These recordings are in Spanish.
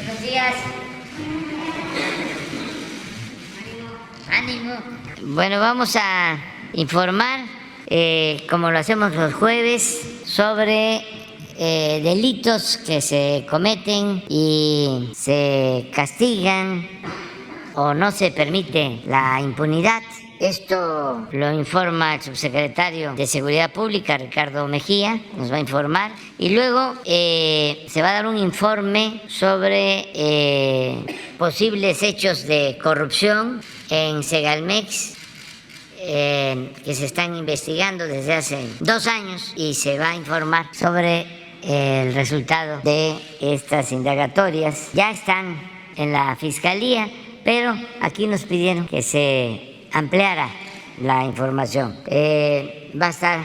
Buenos días. Ánimo. Bueno, vamos a informar, como lo hacemos los jueves, sobre delitos que se cometen y se castigan o no se permite la impunidad. Esto lo informa el subsecretario de Seguridad Pública, Ricardo Mejía, nos va a informar. Y luego se va a dar un informe sobre posibles hechos de corrupción en Segalmex, que se están investigando desde hace 2 años, y se va a informar sobre el resultado de estas indagatorias. Ya están en la Fiscalía, pero aquí nos pidieron que se ampliara la información. Va a estar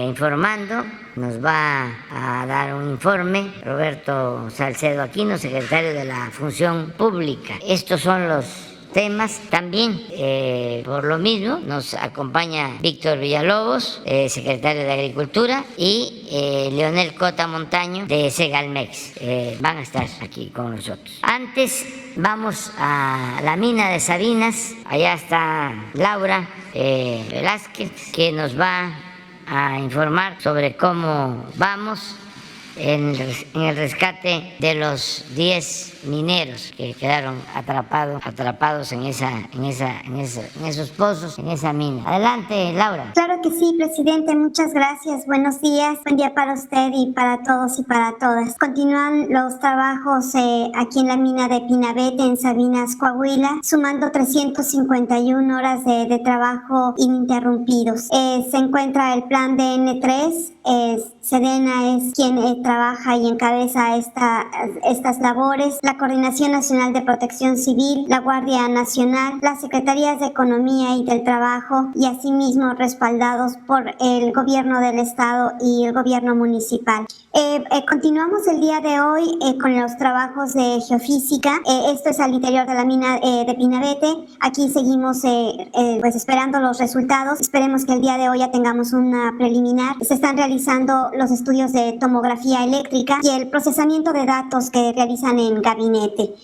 informando, nos va a dar un informe Roberto Salcedo Aquino, secretario de la Función Pública. Estos son los temas. También, por lo mismo, nos acompaña Víctor Villalobos, secretario de Agricultura, y Leonel Cota Montaño, de Segalmex. Van a estar aquí con nosotros. Antes, vamos a la mina de Sabinas. Allá está Laura Velázquez, que nos va a informar sobre cómo vamos en el rescate de los 10 mineros que quedaron atrapados en esos pozos, en esa mina. Adelante, Laura. Claro que sí, presidente, muchas gracias. Buenos días, buen día para usted y para todos y para todas. Continúan los trabajos aquí en la mina de Pinabete, en Sabinas, Coahuila, sumando 351 horas de trabajo ininterrumpidos. Se encuentra el plan de N3, Sedena es quien trabaja y encabeza estas labores, la Coordinación Nacional de Protección Civil, la Guardia Nacional, las Secretarías de Economía y del Trabajo, y asimismo respaldados por el Gobierno del Estado y el Gobierno Municipal. Continuamos el día de hoy con los trabajos de geofísica. Esto es al interior de la mina de Pinabete. Aquí seguimos pues esperando los resultados. Esperemos que el día de hoy ya tengamos una preliminar. Se están realizando los estudios de tomografía eléctrica y el procesamiento de datos que realizan en gabinete,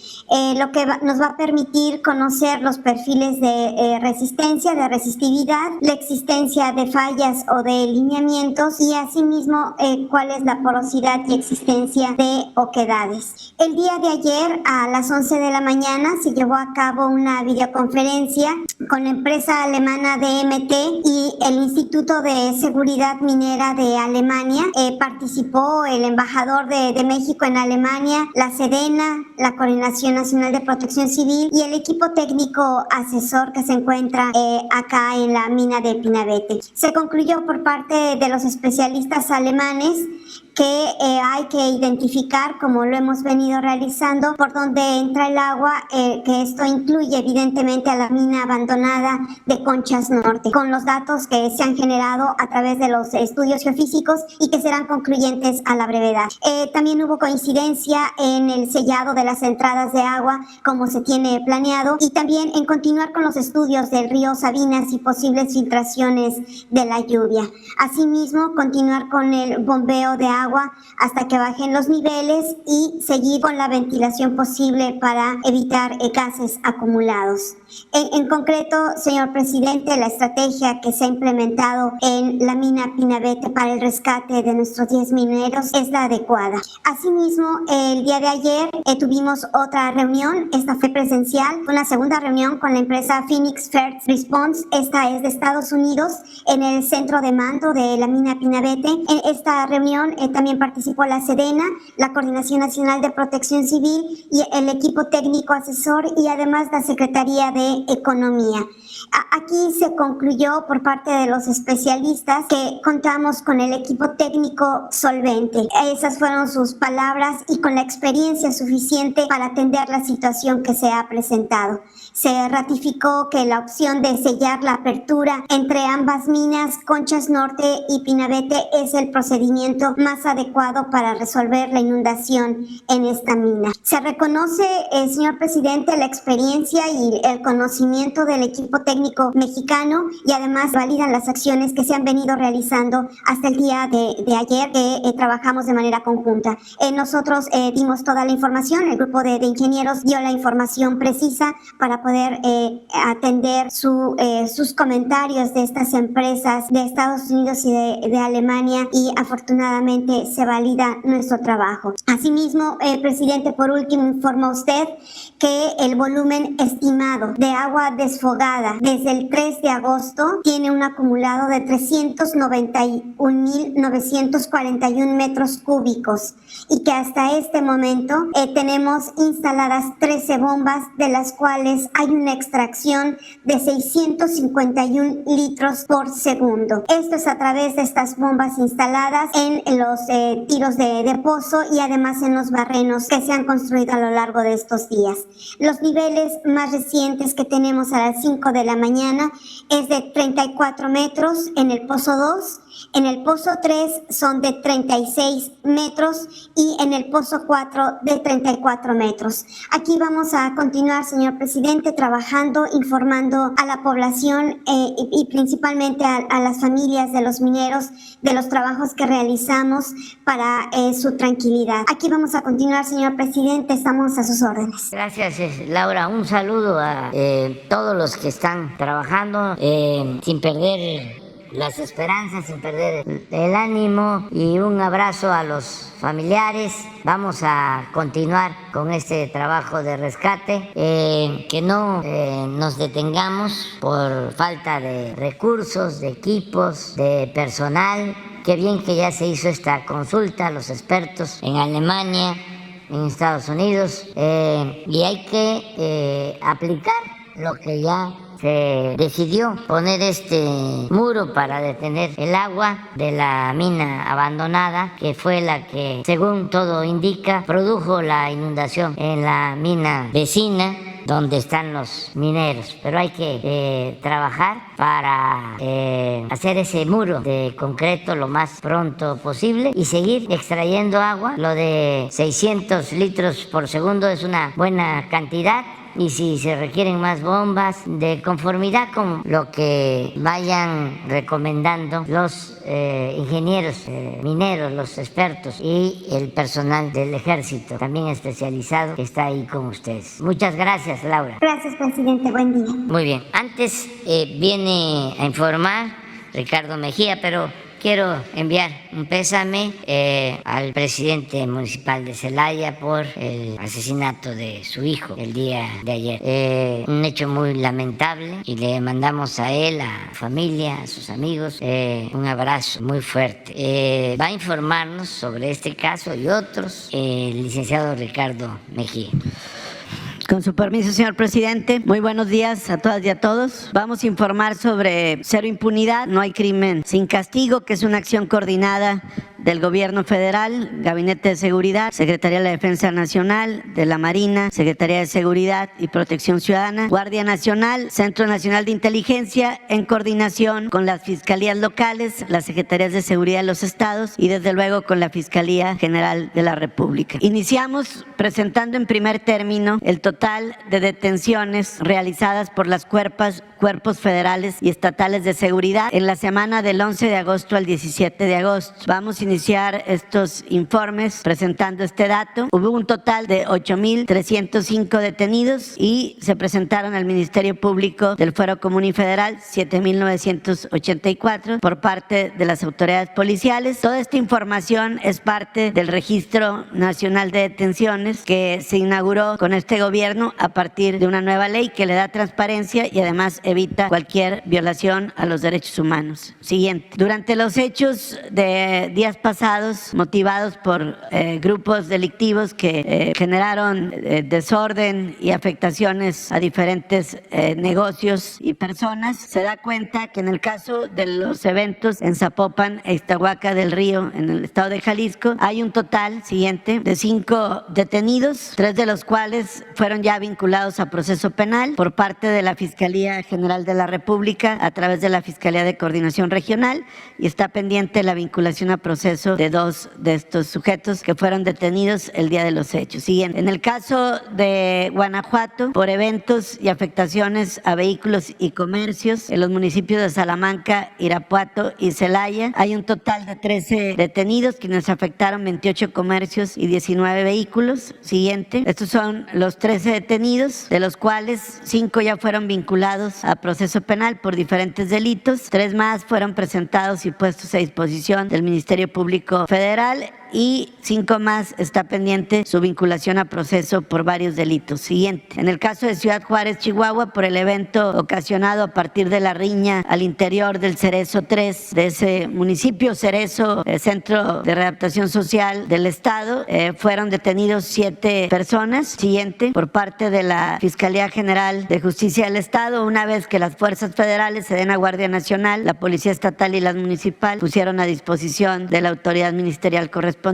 lo que nos va a permitir conocer los perfiles de resistencia, de resistividad, la existencia de fallas o de lineamientos, y asimismo cuál es la porosidad y existencia de oquedades. El día de ayer a las 11 de la mañana se llevó a cabo una videoconferencia con la empresa alemana DMT y el Instituto de Seguridad Minera de Alemania. Participó el embajador de México en Alemania, la Sedena, la Coordinación Nacional de Protección Civil y el equipo técnico asesor que se encuentra acá en la mina de Pinabete. Se concluyó por parte de los especialistas alemanes que hay que identificar, como lo hemos venido realizando, por dónde entra el agua, que esto incluye evidentemente a la mina abandonada de Conchas Norte, con los datos que se han generado a través de los estudios geofísicos y que serán concluyentes a la brevedad. También hubo coincidencia en el sellado de las entradas de agua, como se tiene planeado, y también en continuar con los estudios del río Sabinas y posibles filtraciones de la lluvia. Asimismo, continuar con el bombeo de agua hasta que bajen los niveles y seguir con la ventilación posible para evitar gases acumulados. En concreto, señor presidente, la estrategia que se ha implementado en la mina Pinabete para el rescate de nuestros 10 mineros es la adecuada. Asimismo, el día de ayer tuvimos otra reunión, esta fue presencial, una segunda reunión con la empresa Phoenix First Response, esta es de Estados Unidos, en el centro de mando de la mina Pinabete. En esta reunión también participó la Sedena, la Coordinación Nacional de Protección Civil y el equipo técnico asesor, y además la Secretaría de Economía. Aquí se concluyó por parte de los especialistas que contamos con el equipo técnico solvente. Esas fueron sus palabras, y con la experiencia suficiente para atender la situación que se ha presentado. Se ratificó que la opción de sellar la apertura entre ambas minas, Conchas Norte y Pinabete, es el procedimiento más más adecuado para resolver la inundación en esta mina. Se reconoce, señor presidente, la experiencia y el conocimiento del equipo técnico mexicano y además validan las acciones que se han venido realizando hasta el día de ayer, que trabajamos de manera conjunta. Nosotros dimos toda la información, el grupo de ingenieros dio la información precisa para poder atender sus comentarios de estas empresas de Estados Unidos y de Alemania, y afortunadamente se valida nuestro trabajo. Asimismo, presidente, por último, informa usted que el volumen estimado de agua desfogada desde el 3 de agosto tiene un acumulado de 391.941 metros cúbicos y que hasta este momento tenemos instaladas 13 bombas, de las cuales hay una extracción de 651 litros por segundo. Esto es a través de estas bombas instaladas en los tiros de pozo y además en los barrenos que se han construido a lo largo de estos días. Los niveles más recientes que tenemos a las 5 de la mañana es de 34 metros en el pozo 2, en el pozo 3 son de 36 metros y en el pozo 4 de 34 metros. Aquí vamos a continuar, señor presidente, trabajando, informando a la población y principalmente a las familias de los mineros de los trabajos que realizamos para su tranquilidad. Aquí vamos a continuar, señor presidente, estamos a sus órdenes. Gracias, Laura. Un saludo a todos los que están trabajando sin perder las esperanzas, sin perder el ánimo, y un abrazo a los familiares. Vamos a continuar con este trabajo de rescate, que no nos detengamos por falta de recursos, de equipos, de personal. Qué bien que ya se hizo esta consulta a los expertos en Alemania, en Estados Unidos, y hay que aplicar lo que ya se decidió, poner este muro para detener el agua de la mina abandonada, que fue la que, según todo indica, produjo la inundación en la mina vecina donde están los mineros. Pero hay que trabajar para hacer ese muro de concreto lo más pronto posible y seguir extrayendo agua. Lo de 600 litros por segundo es una buena cantidad, y si se requieren más bombas, de conformidad con lo que vayan recomendando los ingenieros mineros, los expertos y el personal del ejército, también especializado, que está ahí con ustedes. Muchas gracias, Laura. Gracias, presidente. Buen día. Muy bien. Antes viene a informar Ricardo Mejía, pero quiero enviar un pésame al presidente municipal de Celaya por el asesinato de su hijo el día de ayer. Un hecho muy lamentable, y le mandamos a él, a su familia, a sus amigos, un abrazo muy fuerte. Va a informarnos sobre este caso y otros el licenciado Ricardo Mejía. Con su permiso, señor presidente, muy buenos días a todas y a todos. Vamos a informar sobre Cero Impunidad, no hay crimen sin castigo, que es una acción coordinada del Gobierno Federal, Gabinete de Seguridad, Secretaría de la Defensa Nacional, de la Marina, Secretaría de Seguridad y Protección Ciudadana, Guardia Nacional, Centro Nacional de Inteligencia, en coordinación con las fiscalías locales, las secretarías de seguridad de los estados y desde luego con la Fiscalía General de la República. Iniciamos presentando en primer término el total de detenciones realizadas por las cuerpos federales y estatales de seguridad en la semana del 11 de agosto al 17 de agosto. Vamos a iniciar estos informes presentando este dato. Hubo un total de 8.305 detenidos y se presentaron al Ministerio Público del Fuero Común y Federal 7.984 por parte de las autoridades policiales. Toda esta información es parte del Registro Nacional de Detenciones que se inauguró con este gobierno a partir de una nueva ley que le da transparencia y además evita cualquier violación a los derechos humanos. Siguiente. Durante los hechos de días pasados, motivados por grupos delictivos que generaron desorden y afectaciones a diferentes negocios y personas, se da cuenta que en el caso de los eventos en Zapopan e Ixtahuaca del Río, en el estado de Jalisco, hay un total, siguiente, de 5 detenidos, 3 de los cuales fueron ya vinculados a proceso penal por parte de la Fiscalía General de la República a través de la Fiscalía de Coordinación Regional, y está pendiente la vinculación a proceso proceso de 2 de estos sujetos que fueron detenidos el día de los hechos. Siguiente. En el caso de Guanajuato, por eventos y afectaciones a vehículos y comercios en los municipios de Salamanca, Irapuato y Celaya, hay un total de 13 detenidos, quienes afectaron 28 comercios y 19 vehículos. Siguiente. Estos son los 13 detenidos, de los cuales 5 ya fueron vinculados a proceso penal por diferentes delitos. 3 más fueron presentados y puestos a disposición del Ministerio Público Federal y 5 más está pendiente su vinculación a proceso por varios delitos. Siguiente. En el caso de Ciudad Juárez, Chihuahua, por el evento ocasionado a partir de la riña al interior del Cerezo 3 de ese municipio, Cerezo, Centro de Readaptación Social del Estado, fueron detenidos 7 personas. Siguiente. Por parte de la Fiscalía General de Justicia del Estado, una vez que las fuerzas federales, Sedena, Guardia Nacional, la Policía Estatal y la Municipal pusieron a disposición de la autoridad ministerial correspondiente.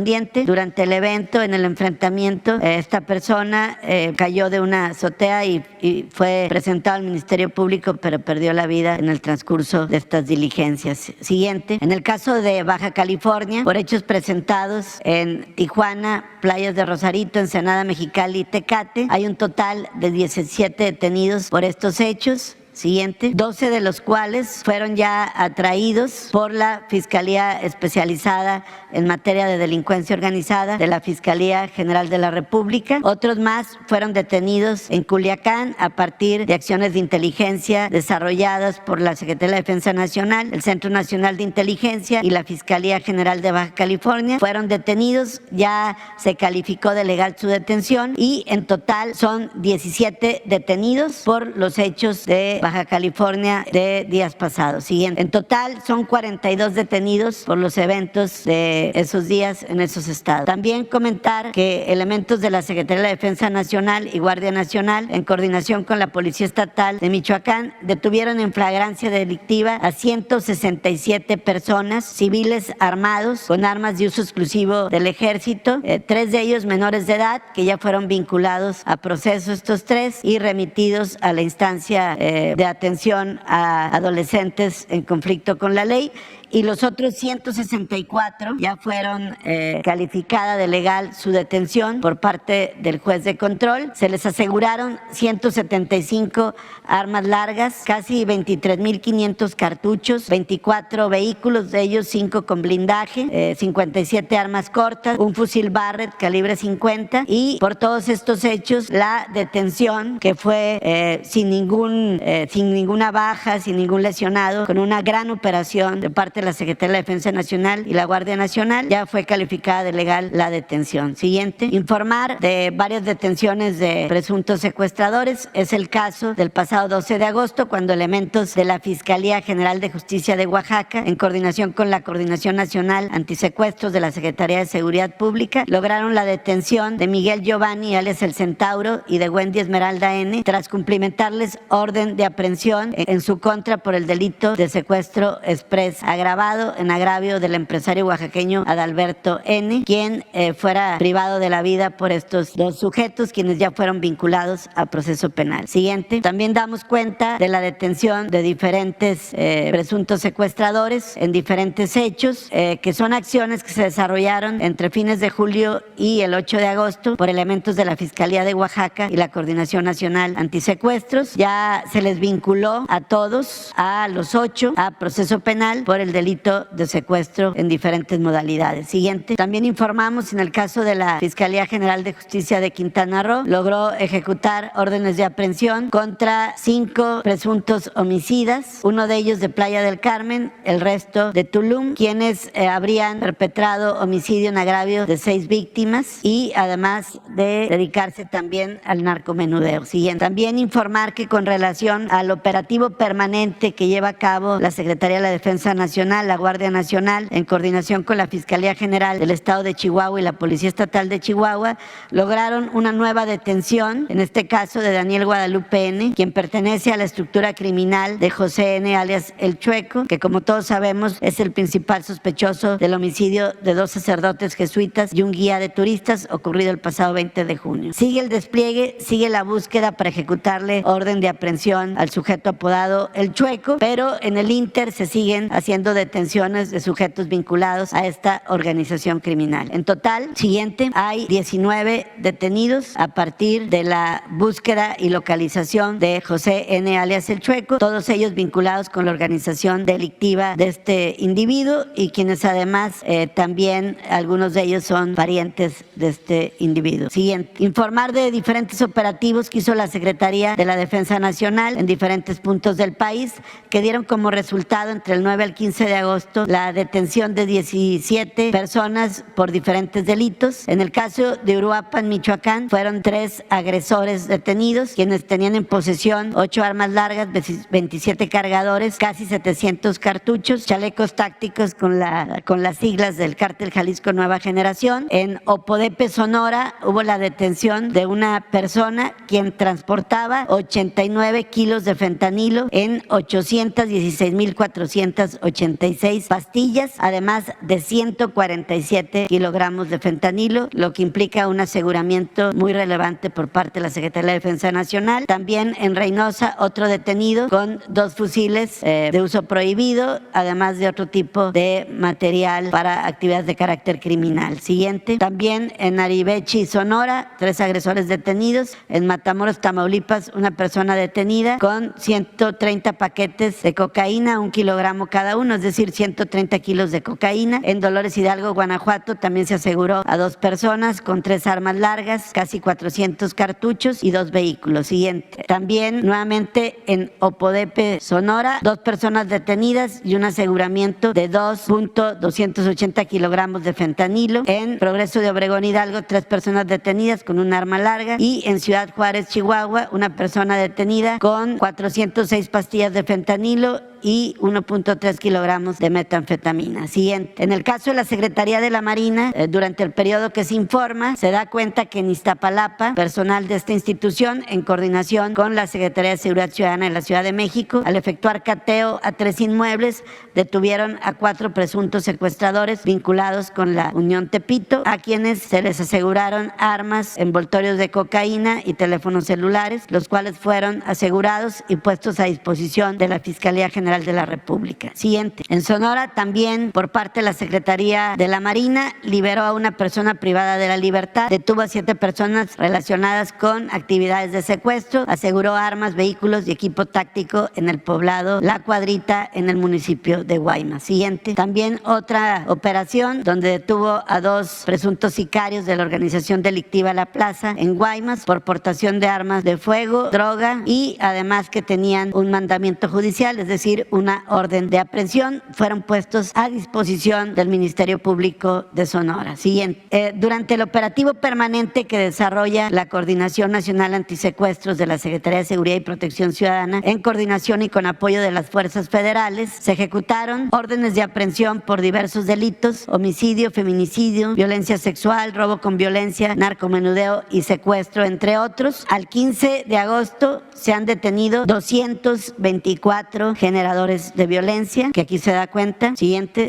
Durante el evento, en el enfrentamiento, esta persona cayó de una azotea y fue presentado al Ministerio Público, pero perdió la vida en el transcurso de estas diligencias. Siguiente. En el caso de Baja California, por hechos presentados en Tijuana, Playas de Rosarito, Ensenada, Mexicali y Tecate, hay un total de 17 detenidos por estos hechos. Siguiente. 12 de los cuales fueron ya atraídos por la Fiscalía Especializada en Materia de Delincuencia Organizada de la Fiscalía General de la República. Otros más fueron detenidos en Culiacán a partir de acciones de inteligencia desarrolladas por la Secretaría de Defensa Nacional, el Centro Nacional de Inteligencia y la Fiscalía General de Baja California. Fueron detenidos, ya se calificó de legal su detención y en total son 17 detenidos por los hechos de Baja California de días pasados. Siguiente. En total son 42 detenidos por los eventos de esos días en esos estados. También comentar que elementos de la Secretaría de la Defensa Nacional y Guardia Nacional, en coordinación con la Policía Estatal de Michoacán, detuvieron en flagrancia delictiva a 167 personas civiles armados con armas de uso exclusivo del Ejército, 3 de ellos menores de edad, que ya fueron vinculados a proceso estos 3 y remitidos a la instancia de atención a adolescentes en conflicto con la ley. Y los otros 164 ya fueron calificada de legal su detención por parte del juez de control. Se les aseguraron 175 armas largas, casi 23,500 cartuchos, 24 vehículos, de ellos 5 con blindaje, 57 armas cortas, un fusil Barrett calibre 50 y por todos estos hechos la detención, que fue sin ninguna baja, sin ningún lesionado, con una gran operación de parte de la Secretaría de la Defensa Nacional y la Guardia Nacional, ya fue calificada de legal la detención. Siguiente. Informar de varias detenciones de presuntos secuestradores. Es el caso del pasado 12 de agosto, cuando elementos de la Fiscalía General de Justicia de Oaxaca, en coordinación con la Coordinación Nacional Antisecuestros de la Secretaría de Seguridad Pública, lograron la detención de Miguel Giovanni, alias El Centauro, y de Wendy Esmeralda N., tras cumplimentarles orden de aprehensión en su contra por el delito de secuestro exprés agravado en agravio del empresario oaxaqueño Adalberto N., quien fuera privado de la vida por estos 2 sujetos, quienes ya fueron vinculados a proceso penal. Siguiente. También damos cuenta de la detención de diferentes presuntos secuestradores en diferentes hechos, que son acciones que se desarrollaron entre fines de julio y el 8 de agosto por elementos de la Fiscalía de Oaxaca y la Coordinación Nacional Antisecuestros. Ya se les vinculó a todos, a los 8, a proceso penal por el delito de secuestro en diferentes modalidades. Siguiente. También informamos en el caso de la Fiscalía General de Justicia de Quintana Roo, logró ejecutar órdenes de aprehensión contra 5 presuntos homicidas, uno de ellos de Playa del Carmen, el resto de Tulum, quienes habrían perpetrado homicidio en agravio de 6 víctimas y además de dedicarse también al narcomenudeo. Siguiente. También informar que con relación al operativo permanente que lleva a cabo la Secretaría de la Defensa Nacional, la Guardia Nacional, en coordinación con la Fiscalía General del Estado de Chihuahua y la Policía Estatal de Chihuahua, lograron una nueva detención, en este caso de Daniel Guadalupe N., quien pertenece a la estructura criminal de José N., alias El Chueco, que como todos sabemos es el principal sospechoso del homicidio de 2 sacerdotes jesuitas y un guía de turistas ocurrido el pasado 20 de junio. Sigue el despliegue, sigue la búsqueda para ejecutarle orden de aprehensión al sujeto apodado El Chueco, pero en el ínter se siguen haciendo realizando detenciones de sujetos vinculados a esta organización criminal. En total, siguiente, hay 19 detenidos a partir de la búsqueda y localización de José N. alias El Chueco, todos ellos vinculados con la organización delictiva de este individuo y quienes además también algunos de ellos son parientes de este individuo. Siguiente, informar de diferentes operativos que hizo la Secretaría de la Defensa Nacional en diferentes puntos del país que dieron como resultado entre el 9 al 15 de agosto la detención de 17 personas por diferentes delitos. En el caso de Uruapan, Michoacán, fueron 3 agresores detenidos, quienes tenían en posesión 8 armas largas, 27 cargadores, casi 700 cartuchos, chalecos tácticos con las siglas del Cártel Jalisco Nueva Generación. En Opodepe, Sonora, hubo la detención de una persona quien transportaba 89 kilos de fentanilo en 816,486 pastillas, además de 147 kilogramos de fentanilo, lo que implica un aseguramiento muy relevante por parte de la Secretaría de la Defensa Nacional. También en Reynosa, otro detenido con 2 fusiles de uso prohibido, además de otro tipo de material para actividades de carácter criminal. Siguiente, también en Aribechi, Sonora, 3 agresores detenidos. En Matamoros, Tamaulipas, una persona detenida con 130 paquetes de cocaína, 1 kilogramo cada uno, es decir, 130 kilos de cocaína. En Dolores Hidalgo, Guanajuato, también se aseguró a 2 personas con 3 armas largas, casi 400 cartuchos y 2 vehículos. Siguiente, también nuevamente en Opodepe, Sonora, 2 personas detenidas y un aseguramiento de 2.280 kilogramos de fentanilo. En Progreso de Obregón, Hidalgo, 3 personas detenidas con un arma larga. Y en Ciudad Juárez, Chihuahua, una persona detenida con 406 pastillas de fentanilo y 1.3 kilogramos de metanfetamina. Siguiente. En el caso de la Secretaría de la Marina, durante el periodo que se informa, se da cuenta que en Iztapalapa, personal de esta institución, en coordinación con la Secretaría de Seguridad Ciudadana de la Ciudad de México, al efectuar cateo a 3 inmuebles, detuvieron a 4 presuntos secuestradores vinculados con la Unión Tepito, a quienes se les aseguraron armas, envoltorios de cocaína y teléfonos celulares, los cuales fueron asegurados y puestos a disposición de la Fiscalía General de la República. Siguiente. En Sonora, también por parte de la Secretaría de la Marina, liberó a una persona privada de la libertad, detuvo a 7 personas relacionadas con actividades de secuestro, aseguró armas, vehículos y equipo táctico en el poblado La Cuadrita, en el municipio de Guaymas. Siguiente. También otra operación donde detuvo a 2 presuntos sicarios de la organización delictiva La Plaza en Guaymas por portación de armas de fuego, droga y además que tenían un mandamiento judicial, es decir, una orden de aprehensión, fueron puestos a disposición del Ministerio Público de Sonora. Siguiente. Durante el operativo permanente que desarrolla la Coordinación Nacional Antisecuestros de la Secretaría de Seguridad y Protección Ciudadana, en coordinación y con apoyo de las fuerzas federales, se ejecutaron órdenes de aprehensión por diversos delitos: homicidio, feminicidio, violencia sexual, robo con violencia, narcomenudeo y secuestro, entre otros. Al 15 de agosto se han detenido 224 generadores de violencia, que aquí se da cuenta. Siguiente.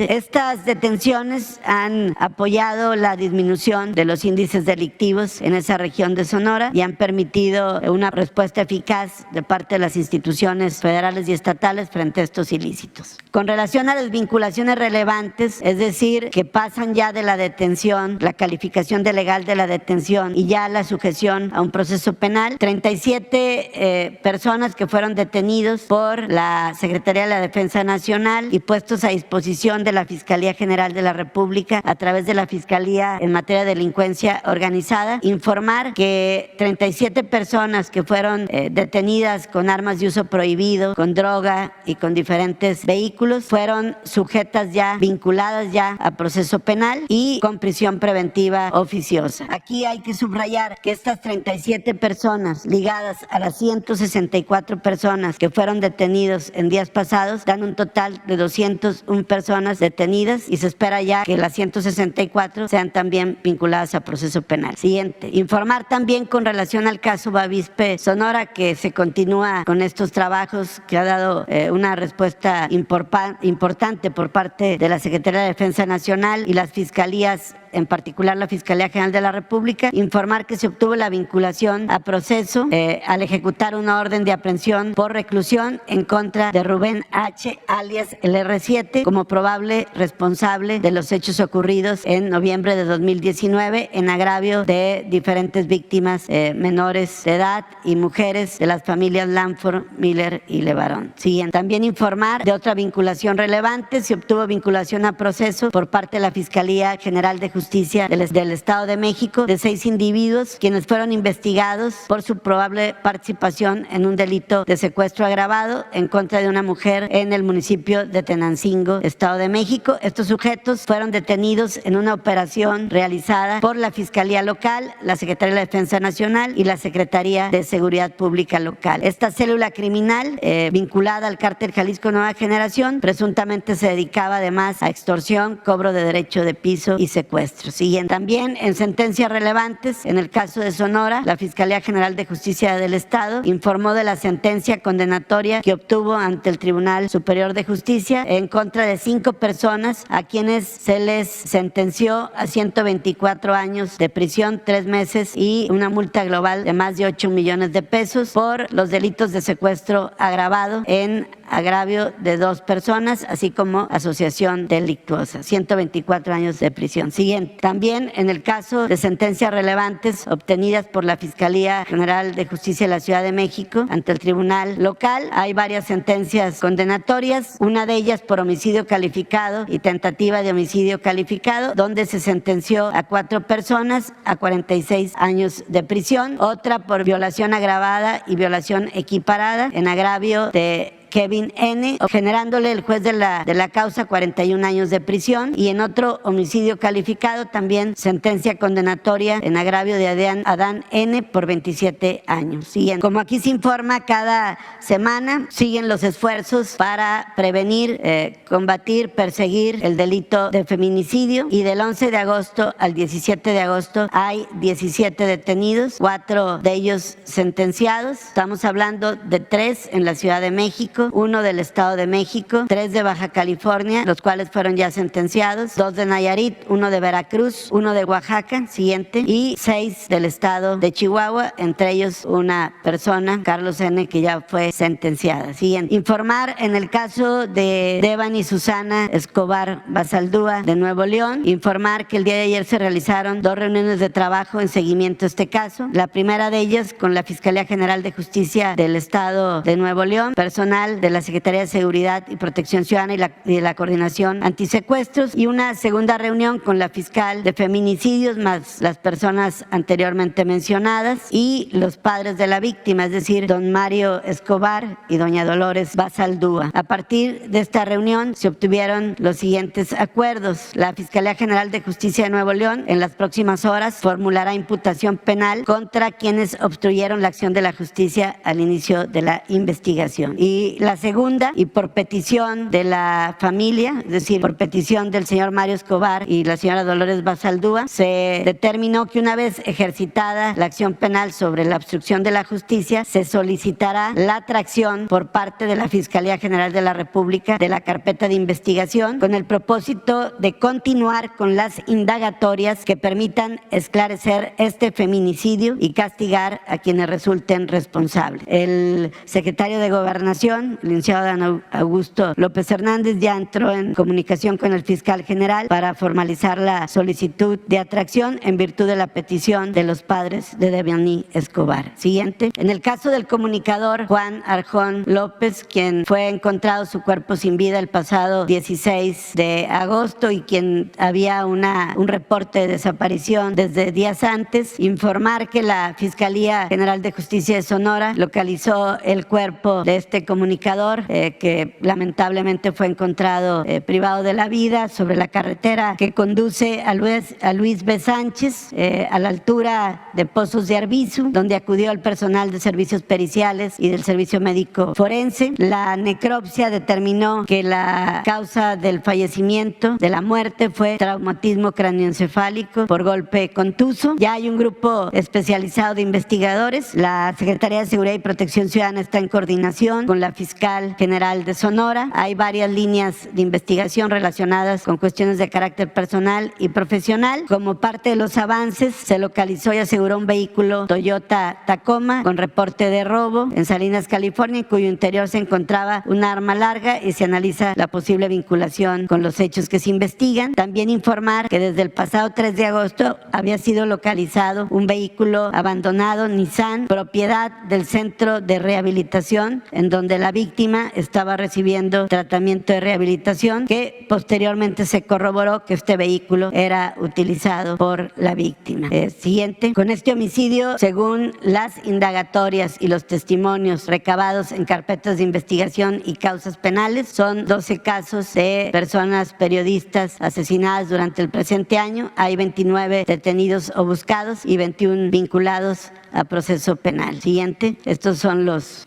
Estas detenciones han apoyado la disminución de los índices delictivos en esa región de Sonora y han permitido una respuesta eficaz de parte de las instituciones federales y estatales frente a estos ilícitos. Con relación a las vinculaciones relevantes, es decir, que pasan ya de la detención, la calificación de legal de la detención y ya la sujeción a un proceso penal, 37 personas que fueron detenidos por la Secretaría de la Defensa Nacional y puestos a disposición de la Fiscalía General de la República a través de la Fiscalía en materia de delincuencia organizada. Informar que 37 personas que fueron detenidas con armas de uso prohibido, con droga y con diferentes vehículos, fueron sujetas ya, vinculadas ya a proceso penal y con prisión preventiva oficiosa. Aquí hay que subrayar que estas 37 personas ligadas a las 164 personas que fueron detenidos en días pasados dan un total de 201 personas detenidas y se espera ya que las 164 sean también vinculadas a proceso penal. Siguiente. Informar también con relación al caso Bavispe Sonora, que se continúa con estos trabajos, que ha dado una respuesta importante por parte de la Secretaría de Defensa Nacional y las fiscalías, en particular la Fiscalía General de la República. Informar que se obtuvo la vinculación a proceso al ejecutar una orden de aprehensión por reclusión en contra de Rubén H., alias el R7, como probable responsable de los hechos ocurridos en noviembre de 2019 en agravio de diferentes víctimas menores de edad y mujeres de las familias Lanford, Miller y Levarón. Siguiente. También informar de otra vinculación relevante. Se obtuvo vinculación a proceso por parte de la Fiscalía General de Justicia del Estado de México de 6 individuos quienes fueron investigados por su probable participación en un delito de secuestro agravado en contra de una mujer en el municipio de Tenancingo, Estado de México. Estos sujetos fueron detenidos en una operación realizada por la Fiscalía Local, la Secretaría de la Defensa Nacional y la Secretaría de Seguridad Pública Local. Esta célula criminal vinculada al cártel Jalisco Nueva Generación presuntamente se dedicaba además a extorsión, cobro de derecho de piso y secuestro. Siguiente. También en sentencias relevantes, en el caso de Sonora, la Fiscalía General de Justicia del Estado informó de la sentencia condenatoria que obtuvo ante el Tribunal Superior de Justicia en contra de 5 personas a quienes se les sentenció a 124 años de prisión, 3 meses y una multa global de más de 8 millones de pesos por los delitos de secuestro agravado en agravio de 2 personas, así como asociación delictuosa. 124 años de prisión. Siguiente. También en el caso de sentencias relevantes obtenidas por la Fiscalía General de Justicia de la Ciudad de México ante el Tribunal Local, hay varias sentencias condenatorias, una de ellas por homicidio calificado y tentativa de homicidio calificado, donde se sentenció a 4 personas a 46 años de prisión, otra por violación agravada y violación equiparada en agravio de Kevin N., generándole el juez de la causa 41 años de prisión, y en otro homicidio calificado también sentencia condenatoria en agravio de Adán N. por 27 años. Siguiente. Como aquí se informa cada semana, siguen los esfuerzos para prevenir, combatir, perseguir el delito de feminicidio, y del 11 de agosto al 17 de agosto hay 17 detenidos, 4 de ellos sentenciados. Estamos hablando de 3 en la Ciudad de México, 1 del Estado de México, 3 de Baja California, los cuales fueron ya sentenciados, 2 de Nayarit, 1 de Veracruz, 1 de Oaxaca, siguiente, y 6 del Estado de Chihuahua, entre ellos una persona, Carlos N., que ya fue sentenciada. Siguiente. Informar en el caso de Devani Susana Escobar Basaldúa de Nuevo León, informar que el día de ayer se realizaron 2 reuniones de trabajo en seguimiento a este caso. La primera de ellas con la Fiscalía General de Justicia del Estado de Nuevo León, personal de la Secretaría de Seguridad y Protección Ciudadana y de la Coordinación Antisecuestros, y una segunda reunión con la fiscal de feminicidios, más las personas anteriormente mencionadas y los padres de la víctima, es decir, don Mario Escobar y doña Dolores Basaldúa. A partir de esta reunión se obtuvieron los siguientes acuerdos. La Fiscalía General de Justicia de Nuevo León en las próximas horas formulará imputación penal contra quienes obstruyeron la acción de la justicia al inicio de la investigación. Y la segunda, y por petición de la familia, es decir, por petición del señor Mario Escobar y la señora Dolores Basaldúa, se determinó que una vez ejercitada la acción penal sobre la obstrucción de la justicia, se solicitará la atracción por parte de la Fiscalía General de la República de la carpeta de investigación con el propósito de continuar con las indagatorias que permitan esclarecer este feminicidio y castigar a quienes resulten responsables. El secretario de Gobernación, el licenciado Dan Augusto López Hernández, ya entró en comunicación con el fiscal general para formalizar la solicitud de atracción en virtud de la petición de los padres de Devani Escobar. Siguiente. En el caso del comunicador Juan Arjón López, quien fue encontrado su cuerpo sin vida el pasado 16 de agosto y quien había un reporte de desaparición desde días antes, informar que la Fiscalía General de Justicia de Sonora localizó el cuerpo de este comunicador, que lamentablemente fue encontrado privado de la vida sobre la carretera que conduce a Luis B. Sánchez, a la altura de Pozos de Arbizu, donde acudió el personal de servicios periciales y del servicio médico forense. La necropsia determinó que la causa del fallecimiento, de la muerte, fue traumatismo cráneoencefálico por golpe contuso. Ya hay un grupo especializado de investigadores. La Secretaría de Seguridad y Protección Ciudadana está en coordinación con la fiscal general de Sonora. Hay varias líneas de investigación relacionadas con cuestiones de carácter personal y profesional. Como parte de los avances, se localizó y aseguró un vehículo Toyota Tacoma con reporte de robo en Salinas, California, en cuyo interior se encontraba un arma larga y se analiza la posible vinculación con los hechos que se investigan. También informar que desde el pasado 3 de agosto había sido localizado un vehículo abandonado Nissan, propiedad del Centro de Rehabilitación, en donde la víctima estaba recibiendo tratamiento de rehabilitación, que posteriormente se corroboró que este vehículo era utilizado por la víctima. Siguiente. Con este homicidio, según las indagatorias y los testimonios recabados en carpetas de investigación y causas penales, son 12 casos de personas periodistas asesinadas durante el presente año. Hay 29 detenidos o buscados y 21 vinculados a proceso penal. Siguiente. Estos son los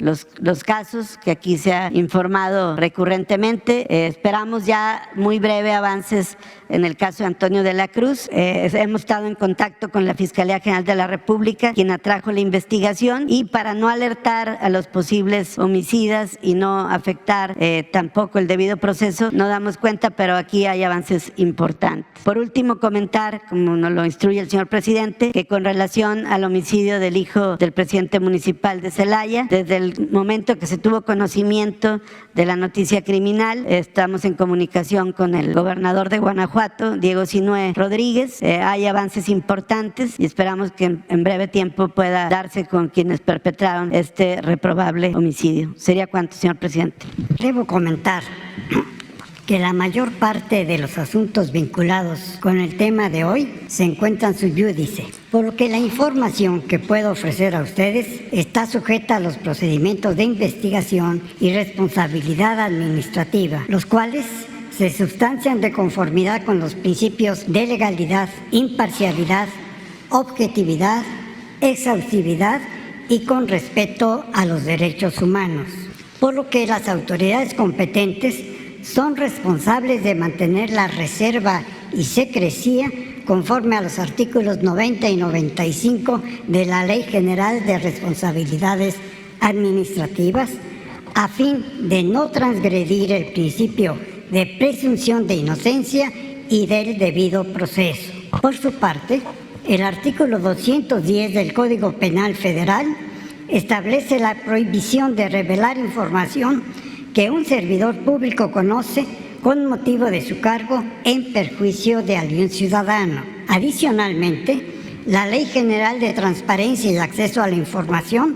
casos que aquí se ha informado recurrentemente. Esperamos ya muy breve avances en el caso de Antonio de la Cruz. Hemos estado en contacto con la Fiscalía General de la República, quien atrajo la investigación, y para no alertar a los posibles homicidas y no afectar tampoco el debido proceso, no damos cuenta, pero aquí hay avances importantes. Por último, comentar, como nos lo instruye el señor presidente, que con relación al homicidio del hijo del presidente municipal de Celaya, desde el momento que se tuvo conocimiento de la noticia criminal, estamos en comunicación con el gobernador de Guanajuato, Diego Sinue Rodríguez. Hay avances importantes y esperamos que en breve tiempo pueda darse con quienes perpetraron este reprobable homicidio. ¿Sería cuánto, señor presidente? Debo comentar que la mayor parte de los asuntos vinculados con el tema de hoy se encuentran sub iudice, por lo que la información que puedo ofrecer a ustedes está sujeta a los procedimientos de investigación y responsabilidad administrativa, los cuales se sustancian de conformidad con los principios de legalidad, imparcialidad, objetividad, exhaustividad y con respeto a los derechos humanos, por lo que las autoridades competentes son responsables de mantener la reserva y secrecía conforme a los artículos 90 y 95 de la Ley General de Responsabilidades Administrativas, a fin de no transgredir el principio de presunción de inocencia y del debido proceso. Por su parte, el artículo 210 del Código Penal Federal establece la prohibición de revelar información que un servidor público conoce con motivo de su cargo en perjuicio de algún ciudadano. Adicionalmente, la Ley General de Transparencia y Acceso a la Información,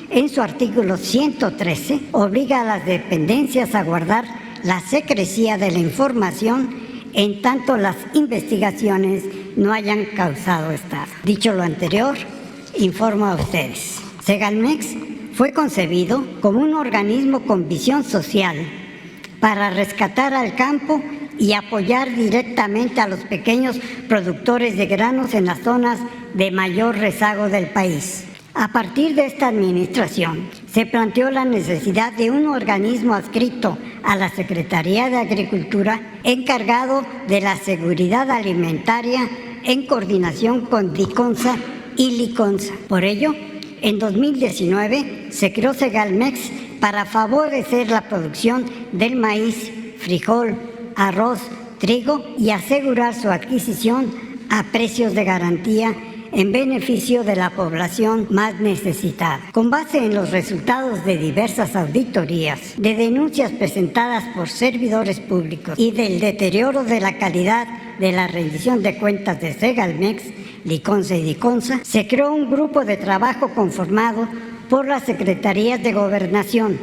en su artículo 113, obliga a las dependencias a guardar la secrecía de la información en tanto las investigaciones no hayan causado estado. Dicho lo anterior, informo a ustedes. Segalmex fue concebido como un organismo con visión social para rescatar al campo y apoyar directamente a los pequeños productores de granos en las zonas de mayor rezago del país. A partir de esta administración, se planteó la necesidad de un organismo adscrito a la Secretaría de Agricultura encargado de la seguridad alimentaria en coordinación con DICONSA y LICONSA. Por ello, en 2019 se creó Segalmex para favorecer la producción del maíz, frijol, arroz, trigo y asegurar su adquisición a precios de garantía en beneficio de la población más necesitada. Con base en los resultados de diversas auditorías, de denuncias presentadas por servidores públicos y del deterioro de la calidad de la rendición de cuentas de Segalmex, LICONSA y DICONSA, se creó un grupo de trabajo conformado por las Secretarías de Gobernación,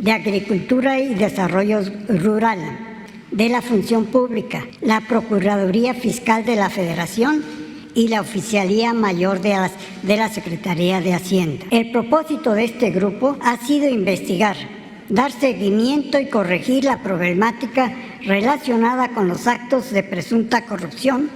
de Agricultura y Desarrollo Rural, de la Función Pública, la Procuraduría Fiscal de la Federación y la Oficialía Mayor de la Secretaría de Hacienda. El propósito de este grupo ha sido investigar, dar seguimiento y corregir la problemática relacionada con los actos de presunta corrupción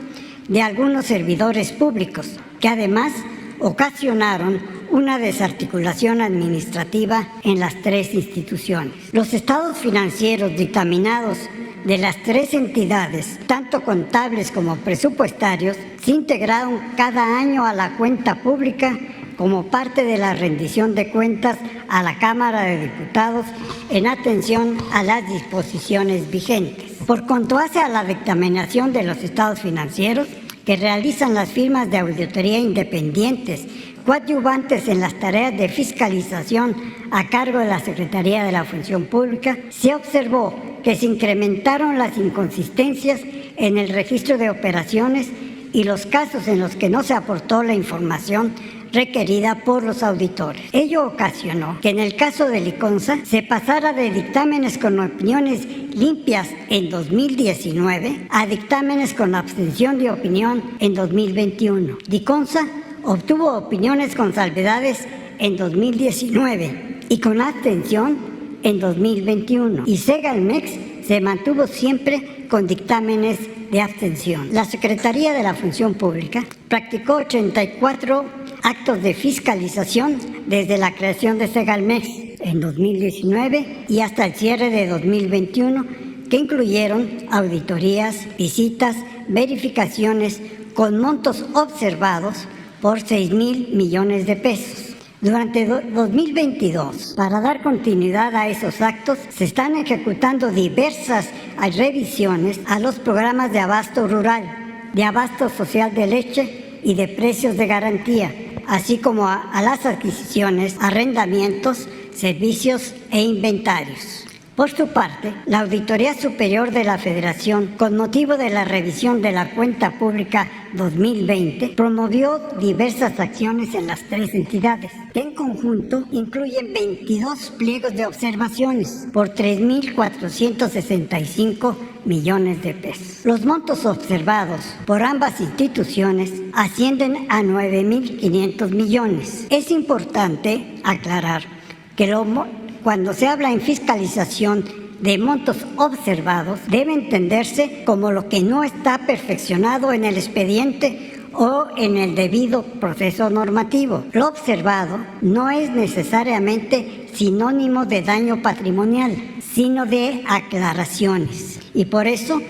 de algunos servidores públicos, que además ocasionaron una desarticulación administrativa en las tres instituciones. Los estados financieros dictaminados de las tres entidades, tanto contables como presupuestarios, se integraron cada año a la cuenta pública como parte de la rendición de cuentas a la Cámara de Diputados en atención a las disposiciones vigentes. Por cuanto hace a la dictaminación de los estados financieros que realizan las firmas de auditoría independientes, coadyuvantes en las tareas de fiscalización a cargo de la Secretaría de la Función Pública, se observó que se incrementaron las inconsistencias en el registro de operaciones y los casos en los que no se aportó la información requerida por los auditores. Ello ocasionó que en el caso de Liconza se pasara de dictámenes con opiniones limpias en 2019 a dictámenes con abstención de opinión en 2021. Liconza obtuvo opiniones con salvedades en 2019 y con abstención en 2021. Y Segalmex se mantuvo siempre con dictámenes de abstención. La Secretaría de la Función Pública practicó 84 actos de fiscalización desde la creación de Segalmex en 2019 y hasta el cierre de 2021, que incluyeron auditorías, visitas, verificaciones con montos observados por 6,000 millones de pesos. Durante 2022, para dar continuidad a esos actos, se están ejecutando diversas revisiones a los programas de abasto rural, de abasto social de leche y de precios de garantía, así como a las adquisiciones, arrendamientos, servicios e inventarios. Por su parte, la Auditoría Superior de la Federación, con motivo de la revisión de la Cuenta Pública 2020, promovió diversas acciones en las tres entidades, que en conjunto incluyen 22 pliegos de observaciones por 3,465 millones de pesos. Los montos observados por ambas instituciones ascienden a 9,500 millones. Es importante aclarar que cuando se habla en fiscalización de montos observados, debe entenderse como lo que no está perfeccionado en el expediente o en el debido proceso normativo. Lo observado no es necesariamente sinónimo de daño patrimonial, sino de aclaraciones. Y por eso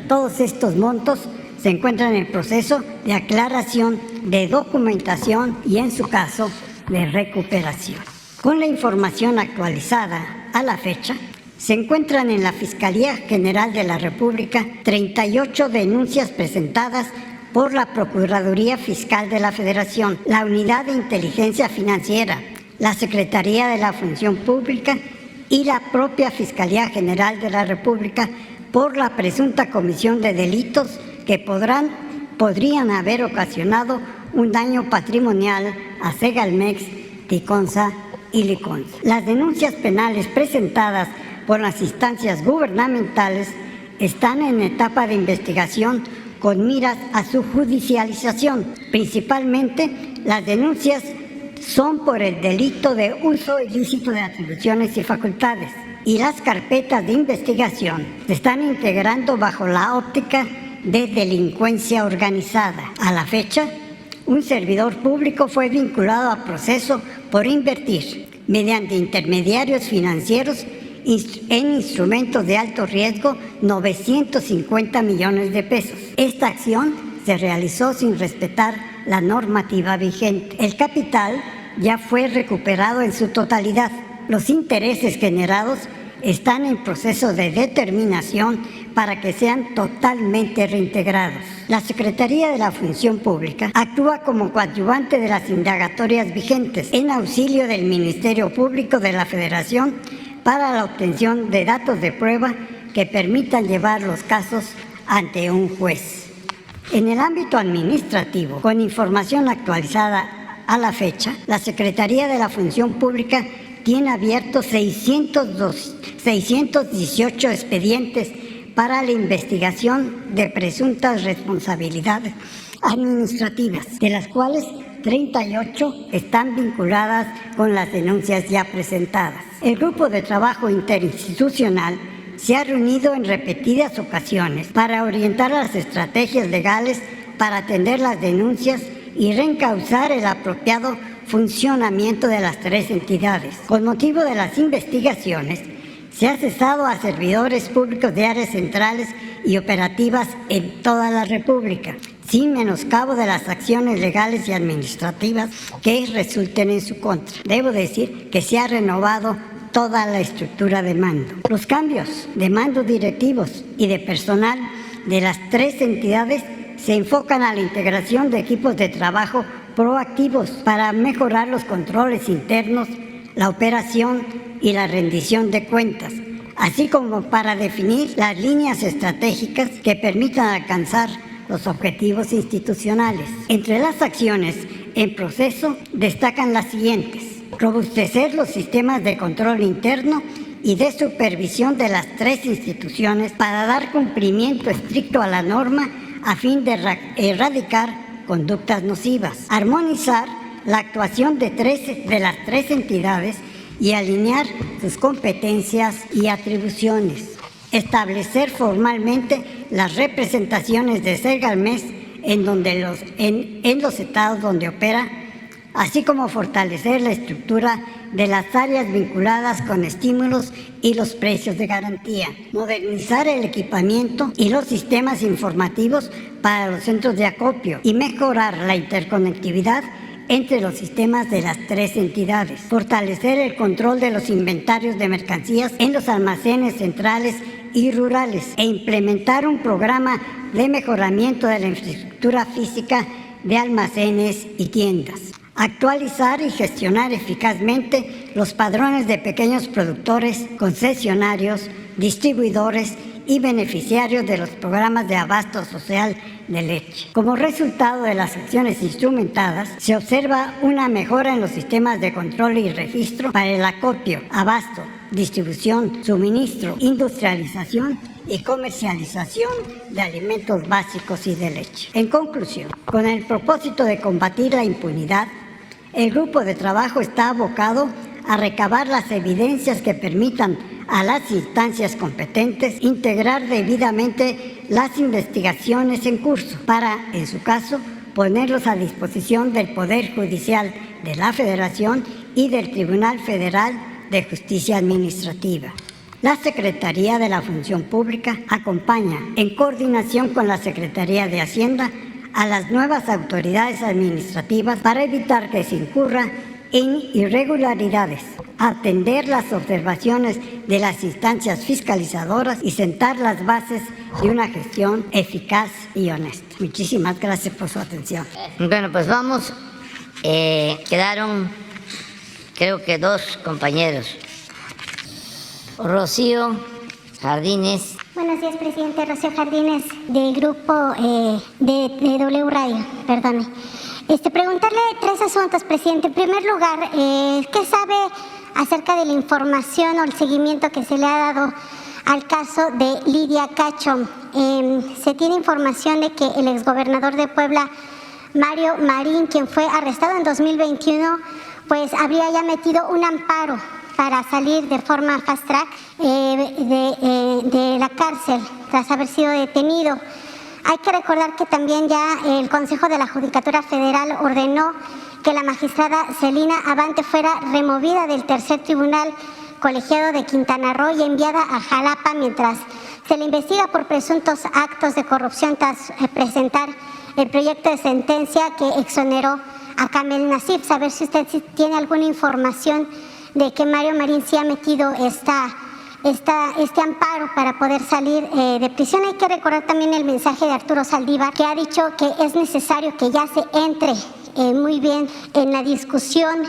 todos estos montos se encuentran en el proceso de aclaración, de documentación y, en su caso, de recuperación. Con la información actualizada a la fecha, se encuentran en la Fiscalía General de la República 38 denuncias presentadas por la Procuraduría Fiscal de la Federación, la Unidad de Inteligencia Financiera, la Secretaría de la Función Pública y la propia Fiscalía General de la República por la presunta comisión de delitos que podrían haber ocasionado un daño patrimonial a Segalmex, Liconza y Liconza. Las denuncias penales presentadas por las instancias gubernamentales están en etapa de investigación con miras a su judicialización. Principalmente, las denuncias son por el delito de uso ilícito de atribuciones y facultades, y las carpetas de investigación se están integrando bajo la óptica de delincuencia organizada. A la fecha, un servidor público fue vinculado a proceso por invertir mediante intermediarios financieros en instrumentos de alto riesgo 950 millones de pesos. Esta acción se realizó sin respetar la normativa vigente. El capital ya fue recuperado en su totalidad. Los intereses generados están en proceso de determinación para que sean totalmente reintegrados. La Secretaría de la Función Pública actúa como coadyuvante de las indagatorias vigentes en auxilio del Ministerio Público de la Federación para la obtención de datos de prueba que permitan llevar los casos ante un juez. En el ámbito administrativo, con información actualizada a la fecha, la Secretaría de la Función Pública tiene abiertos 618 expedientes para la investigación de presuntas responsabilidades administrativas, de las cuales 38 están vinculadas con las denuncias ya presentadas. El grupo de trabajo interinstitucional se ha reunido en repetidas ocasiones para orientar las estrategias legales para atender las denuncias y reencauzar el apropiado funcionamiento de las tres entidades. Con motivo de las investigaciones, se ha cesado a servidores públicos de áreas centrales y operativas en toda la República, sin menoscabo de las acciones legales y administrativas que resulten en su contra. Debo decir que se ha renovado toda la estructura de mando. Los cambios de mando directivos y de personal de las tres entidades se enfocan a la integración de equipos de trabajo proactivos para mejorar los controles internos, la operación y la rendición de cuentas, así como para definir las líneas estratégicas que permitan alcanzar los objetivos institucionales. Entre las acciones en proceso destacan las siguientes: robustecer los sistemas de control interno y de supervisión de las tres instituciones para dar cumplimiento estricto a la norma a fin de erradicar conductas nocivas, armonizar la actuación de las tres entidades y alinear sus competencias y atribuciones, establecer formalmente las representaciones de Segalmex en los estados donde opera, así como fortalecer la estructura de las áreas vinculadas con estímulos y los precios de garantía, modernizar el equipamiento y los sistemas informativos para los centros de acopio y mejorar la interconectividad entre los sistemas de las tres entidades, fortalecer el control de los inventarios de mercancías en los almacenes centrales y rurales e implementar un programa de mejoramiento de la infraestructura física de almacenes y tiendas. Actualizar y gestionar eficazmente los padrones de pequeños productores, concesionarios, distribuidores y beneficiarios de los programas de abasto social de leche. Como resultado de las acciones instrumentadas, se observa una mejora en los sistemas de control y registro para el acopio, abasto, distribución, suministro, industrialización y comercialización de alimentos básicos y de leche. En conclusión, con el propósito de combatir la impunidad, el grupo de trabajo está abocado a recabar las evidencias que permitan a las instancias competentes integrar debidamente las investigaciones en curso para, en su caso, ponerlos a disposición del Poder Judicial de la Federación y del Tribunal Federal de Justicia Administrativa. La Secretaría de la Función Pública acompaña, en coordinación con la Secretaría de Hacienda, a las nuevas autoridades administrativas para evitar que se incurra en irregularidades, atender las observaciones de las instancias fiscalizadoras y sentar las bases de una gestión eficaz y honesta. Muchísimas gracias por su atención. Bueno, pues vamos. Quedaron, creo que 2 compañeros. Rocío Jardines. Buenos días, presidente. Rocío Jardines, del grupo de W Radio. Perdone. Preguntarle 3 asuntos, presidente. En primer lugar, ¿qué sabe acerca de la información o el seguimiento que se le ha dado al caso de Lidia Cacho? Se tiene información de que el exgobernador de Puebla, Mario Marín, quien fue arrestado en 2021, pues habría ya metido un amparo para salir de forma fast track de la cárcel tras haber sido detenido. Hay que recordar que también ya el Consejo de la Judicatura Federal ordenó que la magistrada Celina Abante fuera removida del tercer tribunal colegiado de Quintana Roo y enviada a Jalapa mientras se le investiga por presuntos actos de corrupción tras presentar el proyecto de sentencia que exoneró a Kamel Nasif. Saber si usted tiene alguna información de que Mario Marín sí ha metido este amparo para poder salir de prisión. Hay que recordar también el mensaje de Arturo Saldívar, que ha dicho que es necesario que ya se entre muy bien en la discusión,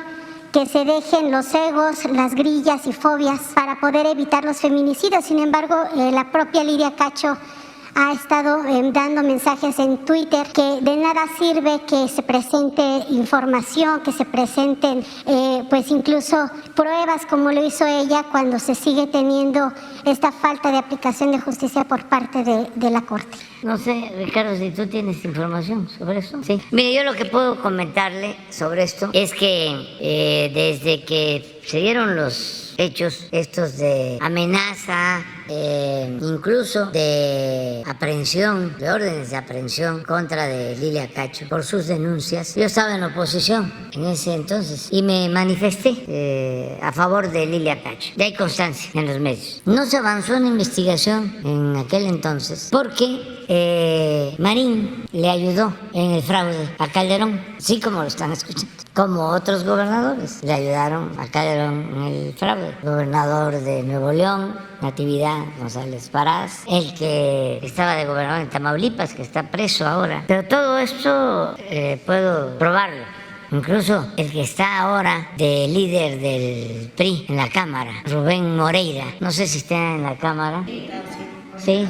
que se dejen los egos, las grillas y fobias para poder evitar los feminicidios. Sin embargo, la propia Lidia Cacho ha estado dando mensajes en Twitter que de nada sirve que se presente información, que se presenten pues incluso pruebas como lo hizo ella cuando se sigue teniendo esta falta de aplicación de justicia por parte de la Corte. No sé, Ricardo, si tú tienes información sobre eso. Sí. Mire, yo lo que puedo comentarle sobre esto es que desde que se dieron los hechos estos de amenaza, incluso de aprehensión, de órdenes de aprehensión contra de Lilia Cacho por sus denuncias. Yo estaba en oposición en ese entonces y me manifesté a favor de Lilia Cacho. Ya hay constancia en los medios. No se avanzó en investigación en aquel entonces porque Marín le ayudó en el fraude a Calderón, sí, como lo están escuchando, como otros gobernadores le ayudaron a Calderón en el fraude. El gobernador de Nuevo León, Natividad González Parás, el que estaba de gobernador en Tamaulipas, que está preso ahora. Pero todo esto puedo probarlo. Incluso el que está ahora de líder del PRI en la Cámara, Rubén Moreira, no sé si está en la Cámara. Sí.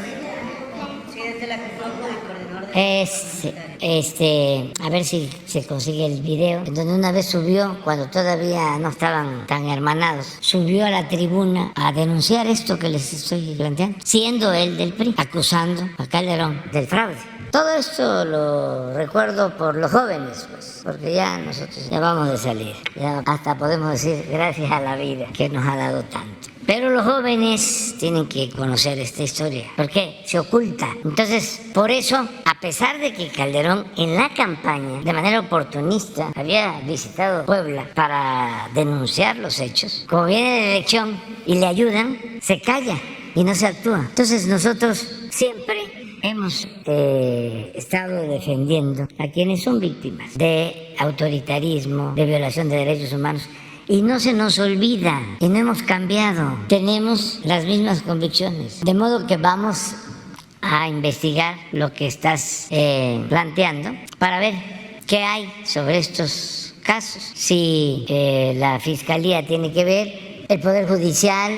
A ver si se consigue el video, en donde una vez subió, cuando todavía no estaban tan hermanados, subió a la tribuna a denunciar esto que les estoy planteando, siendo él del PRI, acusando a Calderón del fraude. Todo esto lo recuerdo por los jóvenes, pues, porque ya nosotros ya vamos de salir, ya hasta podemos decir gracias a la vida que nos ha dado tanto. Pero los jóvenes tienen que conocer esta historia, porque se oculta. Entonces, por eso, a pesar de que Calderón en la campaña, de manera oportunista, había visitado Puebla para denunciar los hechos, como viene la elección y le ayudan, se calla y no se actúa. Entonces, nosotros siempre hemos estado defendiendo a quienes son víctimas de autoritarismo, de violación de derechos humanos. Y no se nos olvida, y no hemos cambiado, tenemos las mismas convicciones. De modo que vamos a investigar lo que estás planteando para ver qué hay sobre estos casos. Si la Fiscalía tiene que ver, el Poder Judicial,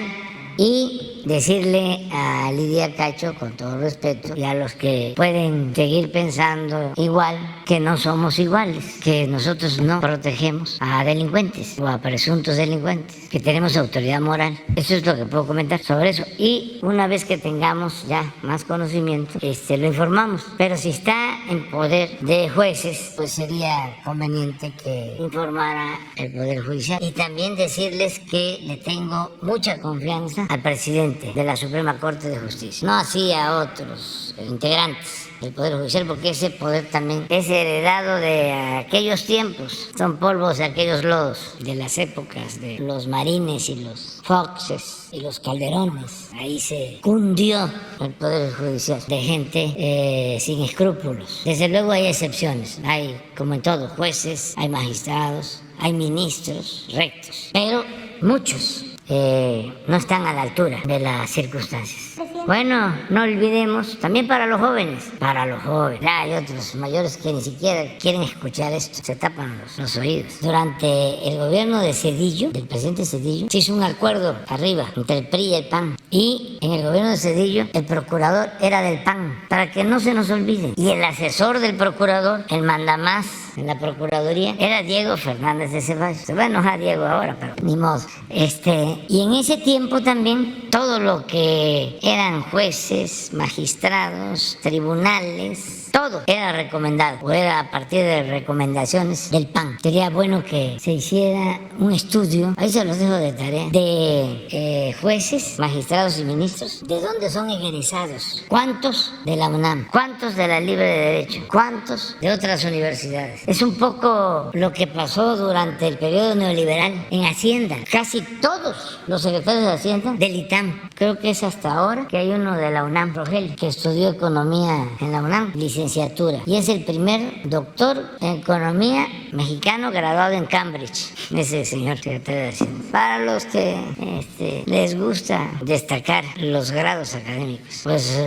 y decirle a Lilia Cacho, con todo respeto, y a los que pueden seguir pensando igual, que no somos iguales, que nosotros no protegemos a delincuentes o a presuntos delincuentes, que tenemos autoridad moral. Eso es lo que puedo comentar sobre eso. Y una vez que tengamos ya más conocimiento, lo informamos. Pero si está en poder de jueces, pues sería conveniente que informara el Poder Judicial. Y también decirles que le tengo mucha confianza al presidente de la Suprema Corte de Justicia, no así a otros integrantes del Poder Judicial, porque ese poder también es heredado de aquellos tiempos, son polvos de aquellos lodos, de las épocas de los Marines y los Foxes y los Calderones. Ahí se cundió el Poder Judicial de gente sin escrúpulos. Desde luego hay excepciones, hay, como en todo, jueces, hay magistrados, hay ministros rectos, pero muchos no están a la altura de las circunstancias. Bueno, no olvidemos, también para los jóvenes, ya hay otros mayores que ni siquiera quieren escuchar esto, se tapan los oídos. Durante el gobierno de Zedillo, del presidente Zedillo, se hizo un acuerdo arriba entre el PRI y el PAN, y en el gobierno de Zedillo el procurador era del PAN, para que no se nos olvide, y el asesor del procurador, el mandamás en la Procuraduría, era Diego Fernández de Ceballos. Se va a enojar Diego ahora, pero ni modo. Y en ese tiempo también todo lo que eran jueces, magistrados, tribunales, todo era recomendado, o era a partir de recomendaciones del PAN. Sería bueno que se hiciera un estudio, ahí se los dejo de tarea, de jueces, magistrados y ministros, de dónde son egresados, cuántos de la UNAM, cuántos de la Libre de Derecho, cuántos de otras universidades. Es un poco lo que pasó durante el periodo neoliberal en Hacienda. Casi todos los secretarios de Hacienda del ITAM. Creo que es hasta ahora que hay uno de la UNAM, Rogelio, que estudió economía en la UNAM, licenciatura. Y es el primer doctor en economía mexicano graduado en Cambridge. Ese señor secretario de Hacienda. Para los que les gusta destacar los grados académicos, pues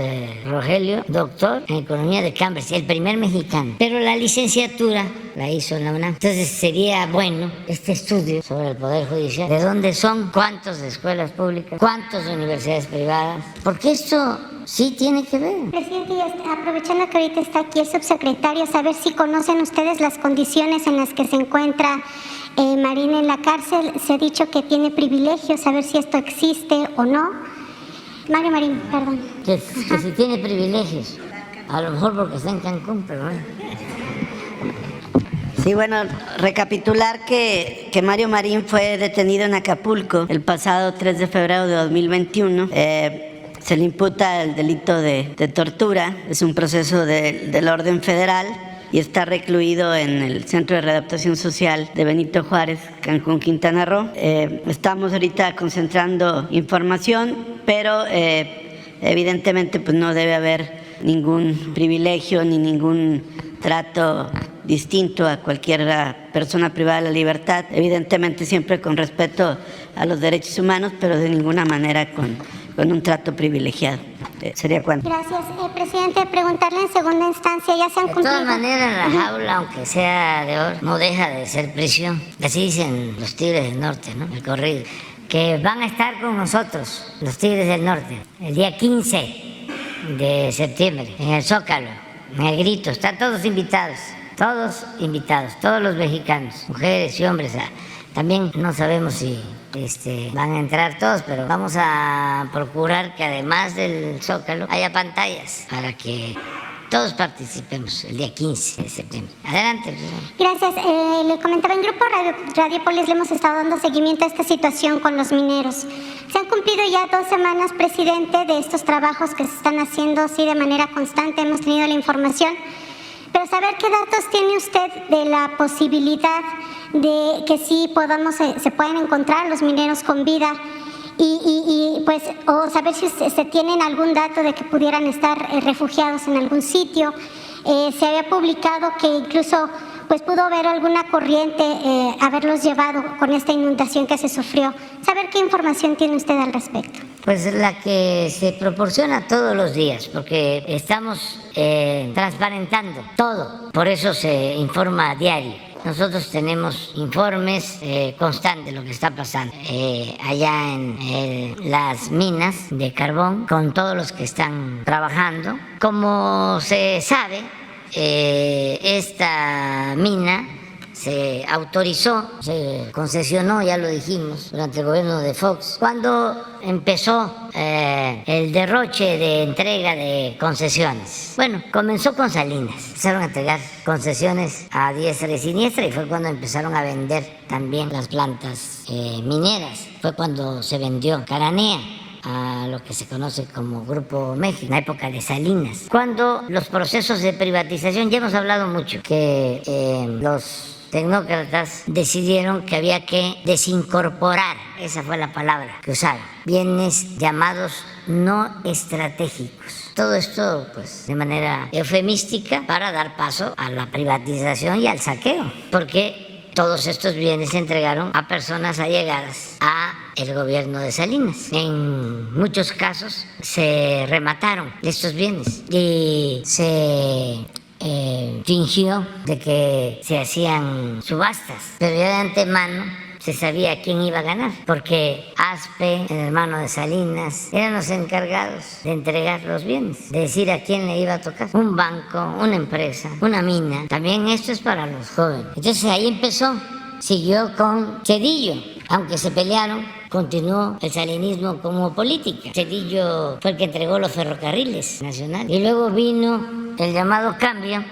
Rogelio, doctor en economía de Cambridge, el primer mexicano. Pero la licenciatura la hizo en la UNAM. Entonces sería bueno este estudio sobre el Poder Judicial. ¿De dónde son? ¿Cuántos de escuelas públicas? ¿Cuántos de universidades privadas? Porque esto sí tiene que ver. Presidente, y aprovechando que ahorita está aquí el subsecretario, saber si conocen ustedes las condiciones en las que se encuentra Marín en la cárcel. Se ha dicho que tiene privilegios, saber si esto existe o no. Mario Marín, perdón. Que si tiene privilegios. A lo mejor porque está en Cancún, pero bueno. Sí, bueno, recapitular que Mario Marín fue detenido en Acapulco el pasado 3 de febrero de 2021. Se le imputa el delito de tortura, es un proceso del orden federal y está recluido en el Centro de Readaptación Social de Benito Juárez, Cancún, Quintana Roo. Estamos ahorita concentrando información, pero evidentemente pues no debe haber ningún privilegio ni ningún trato distinto a cualquier persona privada de la libertad, evidentemente siempre con respeto a los derechos humanos, pero de ninguna manera con un trato privilegiado. ¿Sería cuánto? Gracias, presidente. Preguntarle en segunda instancia, ya se han cumplido. De todas maneras, la jaula, aunque sea de oro, no deja de ser prisión. Así dicen los Tigres del Norte, ¿no? El corrido. Que van a estar con nosotros, los Tigres del Norte, el día 15 de septiembre, en el Zócalo, en el Grito. Están todos invitados, todos los mexicanos, mujeres y hombres. También no sabemos si van a entrar todos, pero vamos a procurar que además del Zócalo haya pantallas para que todos participemos el día 15 de septiembre. Adelante. Gracias. Le comentaba, en Grupo Radiopolis le hemos estado dando seguimiento a esta situación con los mineros. Se han cumplido ya 2 semanas, presidente, de estos trabajos que se están haciendo así de manera constante. Hemos tenido la información. Pero saber qué datos tiene usted de la posibilidad de que sí se puedan encontrar los mineros con vida y pues, o saber si se tienen algún dato de que pudieran estar refugiados en algún sitio. Se había publicado que incluso pues pudo haber alguna corriente haberlos llevado con esta inundación que se sufrió. Saber qué información tiene usted al respecto. Pues la que se proporciona todos los días, porque estamos transparentando todo, por eso se informa a diario. Nosotros tenemos informes constantes de lo que está pasando allá en las minas de carbón, con todos los que están trabajando. Como se sabe, esta mina se autorizó, se concesionó, ya lo dijimos, durante el gobierno de Fox, cuando empezó el derroche de entrega de concesiones. Bueno, comenzó con Salinas, empezaron a entregar concesiones a diestra y siniestra y fue cuando empezaron a vender también las plantas mineras. Fue cuando se vendió Cananea a lo que se conoce como Grupo México, en la época de Salinas. Cuando los procesos de privatización, ya hemos hablado mucho, que los tecnócratas decidieron que había que desincorporar, esa fue la palabra que usaron, bienes llamados no estratégicos. Todo esto, pues, de manera eufemística para dar paso a la privatización y al saqueo, porque todos estos bienes se entregaron a personas allegadas a el gobierno de Salinas. En muchos casos se remataron estos bienes y se fingió de que se hacían subastas, pero ya de antemano se sabía quién iba a ganar, porque Aspe, el hermano de Salinas, eran los encargados de entregar los bienes, de decir a quién le iba a tocar, un banco, una empresa, una mina. También esto es para los jóvenes. Entonces ahí empezó, siguió con Zedillo, aunque se pelearon, continuó el salinismo como política. Zedillo fue el que entregó los ferrocarriles nacionales y luego vino el llamado cambio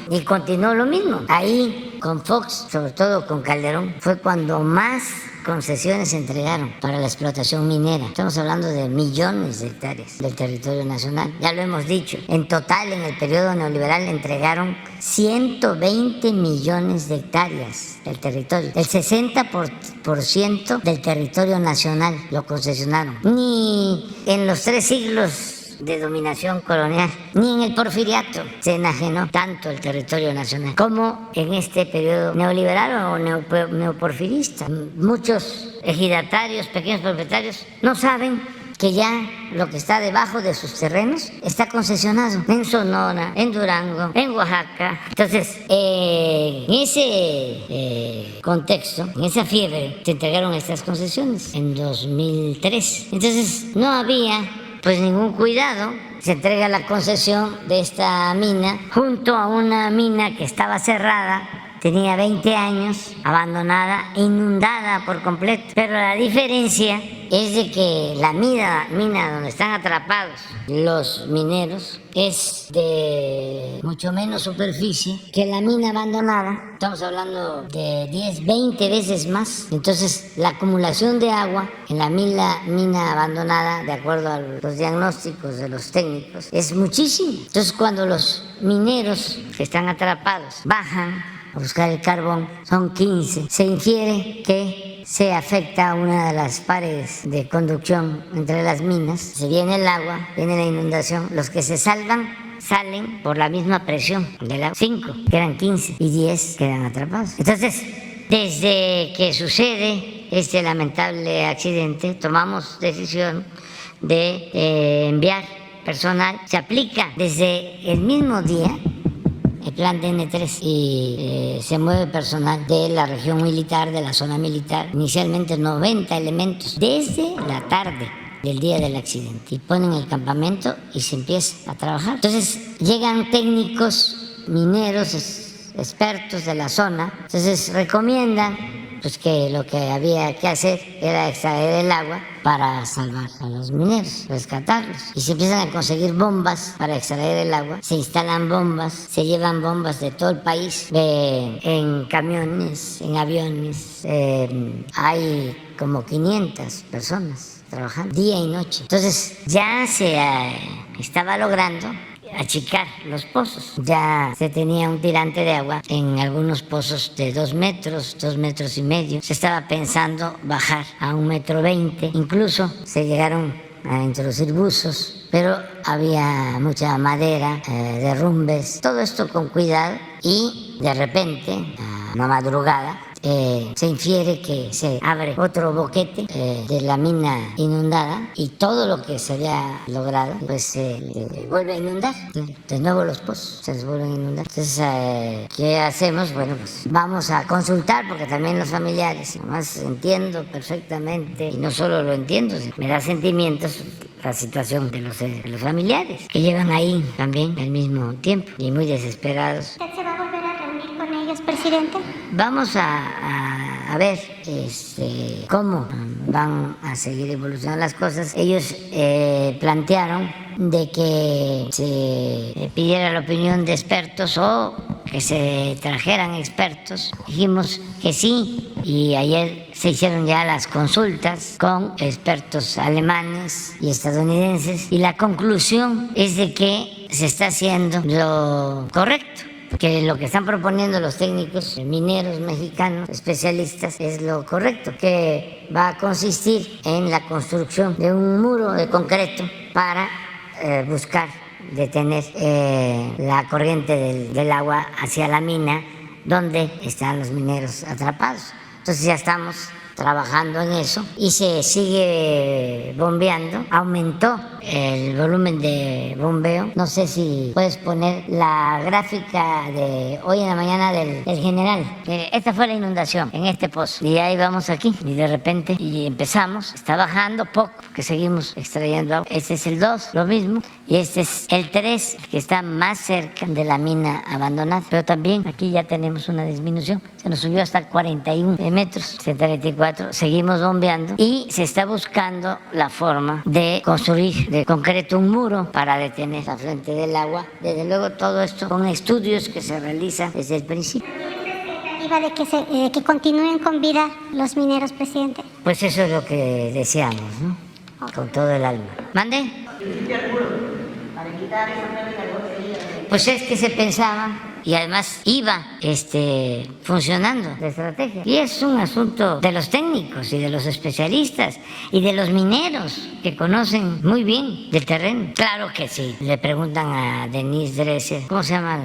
y continuó lo mismo. Ahí con Fox, sobre todo con Calderón, fue cuando más concesiones se entregaron para la explotación minera. Estamos hablando de millones de hectáreas del territorio nacional. Ya lo hemos dicho. En total, en el periodo neoliberal entregaron 120 millones de hectáreas del territorio. El 60% del territorio nacional lo concesionaron. Ni en los 3 siglos de dominación colonial, ni en el porfiriato se enajenó tanto el territorio nacional como en este periodo neoliberal o neoporfirista. Muchos ejidatarios, pequeños propietarios, no saben que ya lo que está debajo de sus terrenos está concesionado en Sonora, en Durango, en Oaxaca. Entonces, en ese contexto, en esa fiebre, se entregaron estas concesiones en 2003. Entonces, no había pues ningún cuidado. Se entrega la concesión de esta mina junto a una mina que estaba cerrada tenía 20 años, abandonada, inundada por completo. Pero la diferencia es de que la mina donde están atrapados los mineros es de mucho menos superficie que la mina abandonada. Estamos hablando de 10, 20 veces más. Entonces, la acumulación de agua en la mina abandonada, de acuerdo a los diagnósticos de los técnicos, es muchísimo. Entonces, cuando los mineros que están atrapados bajan a buscar el carbón, son 15. Se infiere que se afecta a una de las paredes de conducción entre las minas. Se viene el agua, viene la inundación. Los que se salvan salen por la misma presión del agua. 5 quedan 15 y 10 quedan atrapados. Entonces, desde que sucede este lamentable accidente, tomamos decisión de enviar personal. Se aplica desde el mismo día el plan DN3 y se mueve personal de la región militar, de la zona militar, inicialmente 90 elementos, desde la tarde del día del accidente, y ponen el campamento y se empieza a trabajar. Entonces llegan técnicos mineros, expertos de la zona, entonces recomiendan pues que lo que había que hacer era extraer el agua para salvar a los mineros, rescatarlos. Y se empiezan a conseguir bombas para extraer el agua, se instalan bombas, se llevan bombas de todo el país, en camiones, en aviones. Hay como 500 personas trabajando día y noche. Entonces ya se estaba logrando achicar los pozos. Ya se tenía un tirante de agua en algunos pozos de 2 metros, 2 metros y medio. Se estaba pensando bajar a 1,20 metros. Incluso se llegaron a introducir buzos, pero había mucha madera, derrumbes, todo esto con cuidado, y de repente, a una madrugada, se infiere que se abre otro boquete de la mina inundada, y todo lo que se había logrado pues se vuelve a inundar. De nuevo los pozos se vuelven a inundar. Entonces, ¿qué hacemos? Bueno, pues vamos a consultar, porque también los familiares, además entiendo perfectamente, y no solo lo entiendo, me da sentimientos la situación de los familiares, que llevan ahí también al mismo tiempo y muy desesperados. ¿Usted se va a volver a reunir con ellos, presidente? Vamos a ver cómo van a seguir evolucionando las cosas. Ellos plantearon de que se pidiera la opinión de expertos o que se trajeran expertos. Dijimos que sí, y ayer se hicieron ya las consultas con expertos alemanes y estadounidenses, y la conclusión es de que se está haciendo lo correcto, que lo que están proponiendo los técnicos mineros mexicanos especialistas es lo correcto, que va a consistir en la construcción de un muro de concreto para buscar detener la corriente del agua hacia la mina donde están los mineros atrapados. Entonces ya estamos trabajando en eso y se sigue bombeando. Aumentó el volumen de bombeo. No sé si puedes poner la gráfica de hoy en la mañana del general. Esta fue la inundación en este pozo, y ahí vamos aquí, y de repente y empezamos, está bajando poco, que seguimos extrayendo agua. Este es el 2, lo mismo, y este es el 3, que está más cerca de la mina abandonada, pero también aquí ya tenemos una disminución, se nos subió hasta 41 metros, 74. Seguimos bombeando y se está buscando la forma de construir de concreto un muro para detener la fuente del agua. Desde luego todo esto con estudios que se realizan desde el principio. De que continúen con vida los mineros, presidente. Pues eso es lo que deseamos, ¿no? Con todo el alma. ¿Mande? Pues es que se pensaba, y además iba funcionando la estrategia. Y es un asunto de los técnicos y de los especialistas y de los mineros que conocen muy bien del terreno. Claro que sí. Le preguntan a Denise Dresser, ¿cómo se llama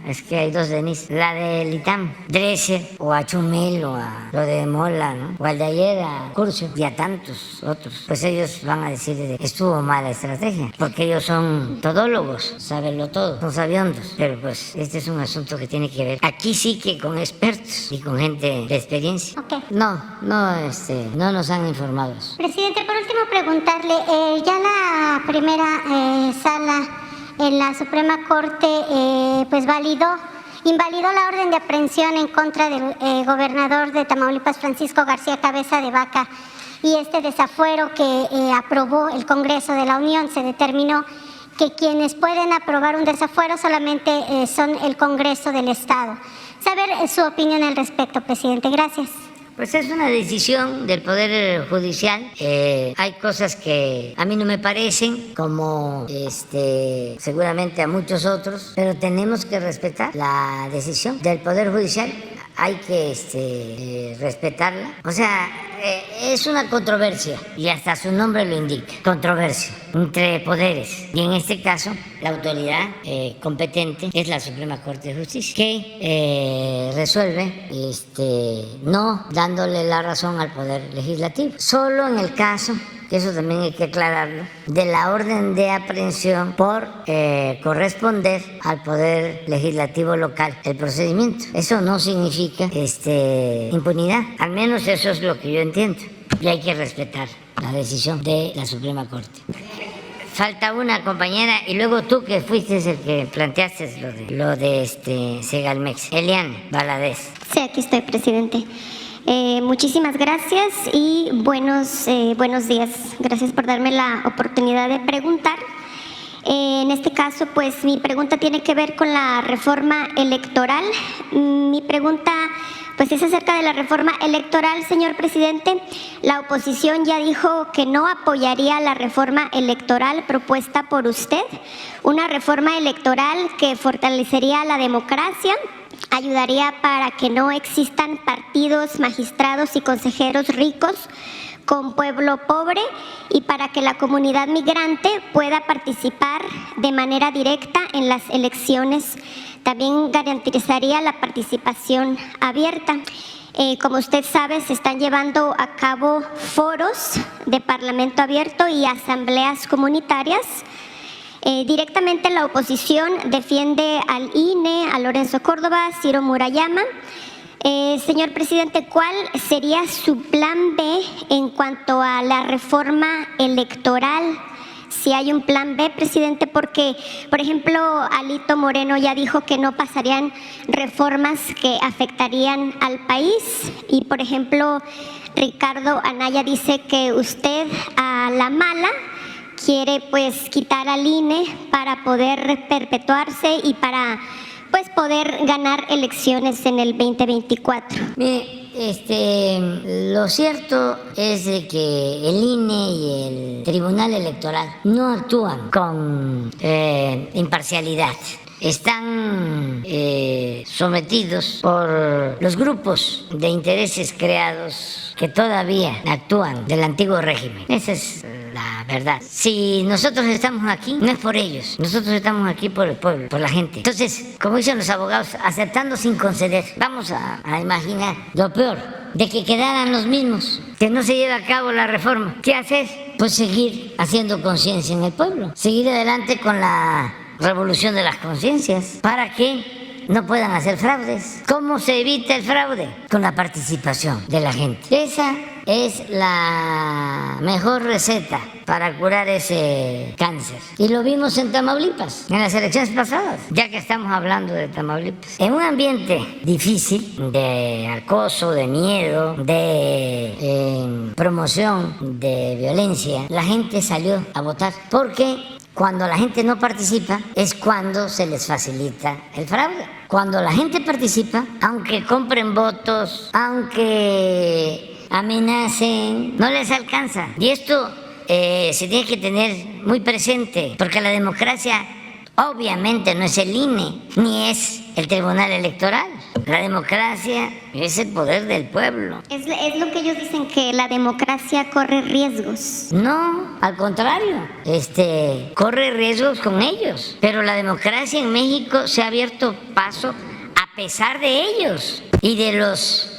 es que hay 2 Denise, la del ITAM, Dresser, o a Chumel, o a lo de Mola, ¿no? O al de ayer a Curcio, y a tantos otros. Pues ellos van a decir que estuvo mala estrategia, porque ellos son todólogos, sabenlo todo, son sabiondos. Pero pues este es un asunto que tiene que ver aquí sí que con expertos y con gente de experiencia. Okay. No nos han informado. Presidente, por último preguntarle, ya la primera sala en la Suprema Corte pues validó invalidó la orden de aprehensión en contra del gobernador de Tamaulipas, Francisco García Cabeza de Vaca, y este desafuero que aprobó el Congreso de la Unión. Se determinó que quienes pueden aprobar un desafuero solamente son el Congreso del Estado. Saber su opinión al respecto, presidente. Gracias. Pues es una decisión del Poder Judicial. Hay cosas que a mí no me parecen, como seguramente a muchos otros, pero tenemos que respetar la decisión del Poder Judicial. Hay que respetarla. O sea, es una controversia, y hasta su nombre lo indica, controversia entre poderes. Y en este caso, la autoridad competente es la Suprema Corte de Justicia, que resuelve no dándole la razón al Poder Legislativo. Solo en el caso, que eso también hay que aclararlo, de la orden de aprehensión por corresponder al Poder Legislativo local el procedimiento. Eso no significa impunidad, al menos eso es lo que yo entiendo, y hay que respetar la decisión de la Suprema Corte. Falta una compañera, y luego tú, que fuiste el que planteaste lo de Segalmex. Eliane Valadez. Sí, aquí estoy, presidente. Muchísimas gracias y buenos días. Gracias por darme la oportunidad de preguntar. En este caso, pues mi pregunta tiene que ver con la reforma electoral. Mi pregunta pues es acerca de la reforma electoral, señor presidente. La oposición ya dijo que no apoyaría la reforma electoral propuesta por usted, una reforma electoral que fortalecería la democracia, ayudaría para que no existan partidos, magistrados y consejeros ricos con pueblo pobre, y para que la comunidad migrante pueda participar de manera directa en las elecciones. También garantizaría la participación abierta. Como usted sabe, se están llevando a cabo foros de Parlamento abierto y asambleas comunitarias. Directamente la oposición defiende al INE, a Lorenzo Córdoba, Ciro Murayama. Señor presidente, ¿cuál sería su plan B en cuanto a la reforma electoral? Si hay un plan B, presidente, porque, por ejemplo, Alito Moreno ya dijo que no pasarían reformas que afectarían al país, y, por ejemplo, Ricardo Anaya dice que usted, a la mala, quiere pues quitar al INE para poder perpetuarse y para pues poder ganar elecciones en el 2024. Mire, lo cierto es de que el INE y el Tribunal Electoral no actúan con imparcialidad. Están sometidos por los grupos de intereses creados que todavía actúan del antiguo régimen. Esa es la verdad. Si nosotros estamos aquí, no es por ellos. Nosotros estamos aquí por el pueblo, por la gente. Entonces, como dicen los abogados, aceptando sin conceder. Vamos a imaginar lo peor, de que quedaran los mismos, que no se lleve a cabo la reforma. ¿Qué hacer? Pues seguir haciendo conciencia en el pueblo. Seguir adelante con la revolución de las conciencias, para que no puedan hacer fraudes. ¿Cómo se evita el fraude? Con la participación de la gente. Esa es la mejor receta para curar ese cáncer. Y lo vimos en Tamaulipas, en las elecciones pasadas, ya que estamos hablando de Tamaulipas. En un ambiente difícil de acoso, de miedo, de promoción de violencia, la gente salió a votar, porque cuando la gente no participa es cuando se les facilita el fraude. Cuando la gente participa, aunque compren votos, aunque amenacen, no les alcanza. Y esto se tiene que tener muy presente, porque la democracia obviamente no es el INE, ni es el Tribunal Electoral. La democracia es el poder del pueblo. Es lo que ellos dicen, que la democracia corre riesgos. No, al contrario, corre riesgos con ellos. Pero la democracia en México se ha abierto paso a pesar de ellos y de los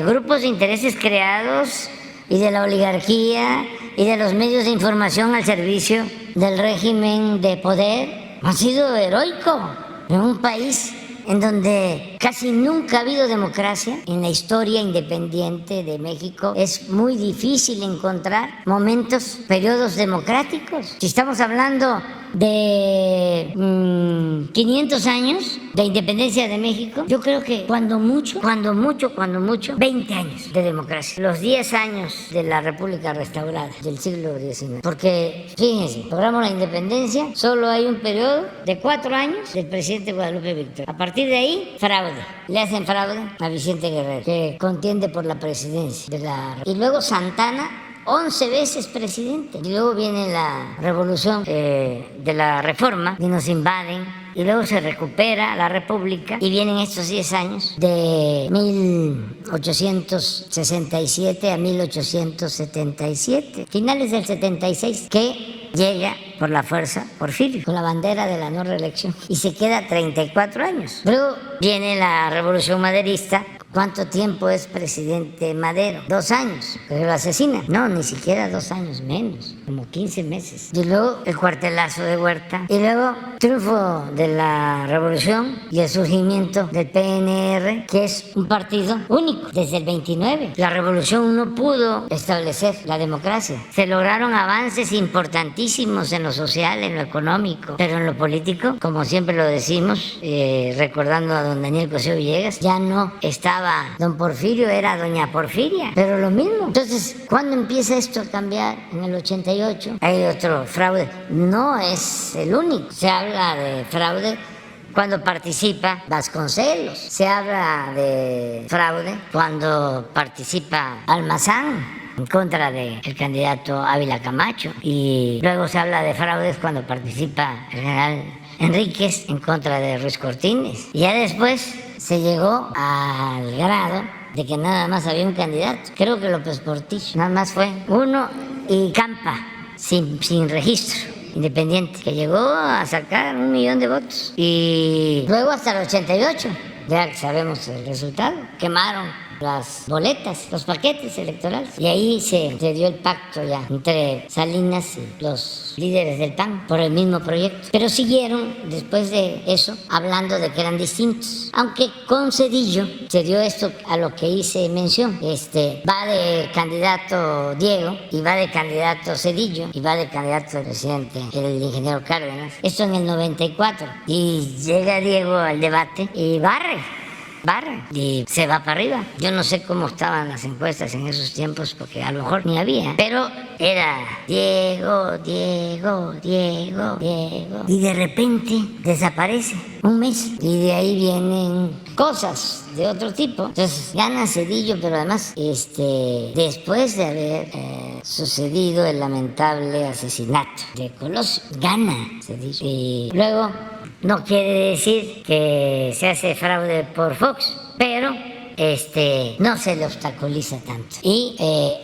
grupos de intereses creados y de la oligarquía y de los medios de información al servicio del régimen de poder. Ha sido heroico en un país en donde casi nunca ha habido democracia. En la historia independiente de México es muy difícil encontrar momentos, periodos democráticos. Si estamos hablando de 500 años de independencia de México, yo creo que cuando mucho, 20 años de democracia. Los 10 años de la República restaurada del siglo XIX. Porque, fíjense, logramos la independencia, solo hay un periodo de 4 años del presidente Guadalupe Victoria. A partir de ahí, fraude. Le hacen fraude a Vicente Guerrero, que contiende por la presidencia de la... Y luego Santana, 11 veces presidente. Y luego viene la revolución de la reforma y nos invaden. Y luego se recupera la República y vienen estos 10 años de 1867 a 1877, finales del 76, que llega por la fuerza Porfirio, con la bandera de la no reelección, y se queda 34 años. Luego viene la Revolución Maderista. ¿Cuánto tiempo es presidente Madero? 2 años, pero lo asesina. No, ni siquiera 2 años, menos, como 15 meses. Y luego el cuartelazo de Huerta. Y luego triunfo de la revolución y el surgimiento del PNR, que es un partido único desde el 29. La revolución no pudo establecer la democracia. Se lograron avances importantísimos en lo social, en lo económico, pero en lo político, como siempre lo decimos, recordando a don Daniel Cosío Villegas, ya no estaba don Porfirio, era doña Porfiria, pero lo mismo. Entonces, ¿cuándo empieza esto a cambiar? En el 88. Hay otro fraude. No es el único. Se habla de fraude cuando participa Vasconcelos. Se habla de fraude cuando participa Almazán en contra del candidato Ávila Camacho. Y luego se habla de fraudes cuando participa el general Enríquez en contra de Ruiz Cortines. Y ya después se llegó al grado de que nada más había un candidato. Creo que López Portillo, nada más fue uno, y Campa, sin registro, independiente, que llegó a sacar 1 millón de votos. Y luego hasta el 88, ya sabemos el resultado, quemaron las boletas, los paquetes electorales. Y ahí se dio el pacto ya entre Salinas y los líderes del PAN por el mismo proyecto. Pero siguieron, después de eso, hablando de que eran distintos. Aunque con Zedillo se dio esto a lo que hice mención. Va de candidato Diego, y va de candidato Zedillo, y va de candidato el presidente, el ingeniero Cárdenas. Esto en el 94. Y llega Diego al debate y barre y se va para arriba. Yo no sé cómo estaban las encuestas en esos tiempos, porque a lo mejor ni había, pero era Diego, y de repente desaparece un mes, y de ahí vienen cosas de otro tipo. Entonces gana Zedillo, pero además después de haber sucedido el lamentable asesinato de Colosio, gana Zedillo. Y luego, no quiere decir que se hace fraude por Fox, pero no se le obstaculiza tanto. Y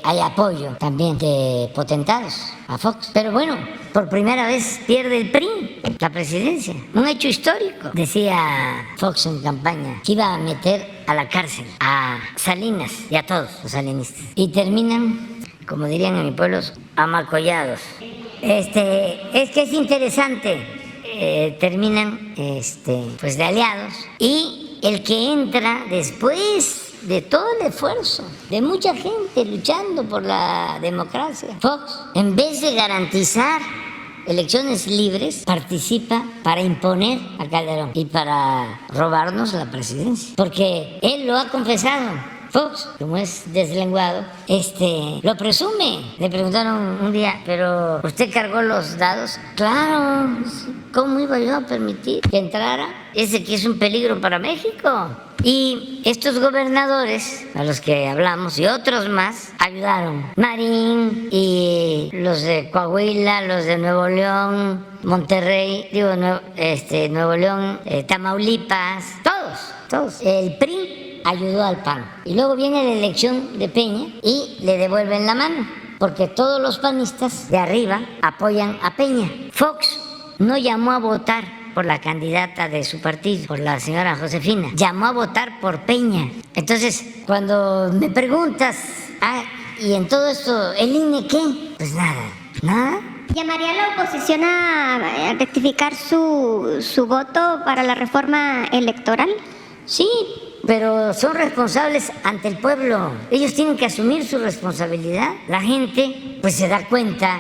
hay apoyo también de potentados a Fox. Pero bueno, por primera vez pierde el PRI la presidencia. Un hecho histórico. Decía Fox en campaña que iba a meter a la cárcel a Salinas y a todos los salinistas. Y terminan, como dirían en mi pueblo, amacollados. Es que es interesante. Terminan pues de aliados, y el que entra después de todo el esfuerzo de mucha gente luchando por la democracia, Fox, en vez de garantizar elecciones libres, participa para imponer a Calderón y para robarnos la presidencia, porque él lo ha confesado. Fox, como es deslenguado, lo presume. Le preguntaron un día, ¿pero usted cargó los dados? Claro, ¿cómo iba yo a permitir que entrara ese que es un peligro para México? Y estos gobernadores, a los que hablamos, y otros más, ayudaron. Marín y los de Coahuila, los de Nuevo León, Monterrey, Nuevo León, Tamaulipas, todos. El PRI ayudó al PAN. Y luego viene la elección de Peña y le devuelven la mano, porque todos los panistas de arriba apoyan a Peña. Fox no llamó a votar por la candidata de su partido, por la señora Josefina, llamó a votar por Peña. Entonces, cuando me preguntas, ¿y en todo esto el INE qué? Pues nada. ¿Llamaría a la oposición a rectificar su voto para la reforma electoral? Sí, pero son responsables ante el pueblo. Ellos tienen que asumir su responsabilidad. La gente pues se da cuenta.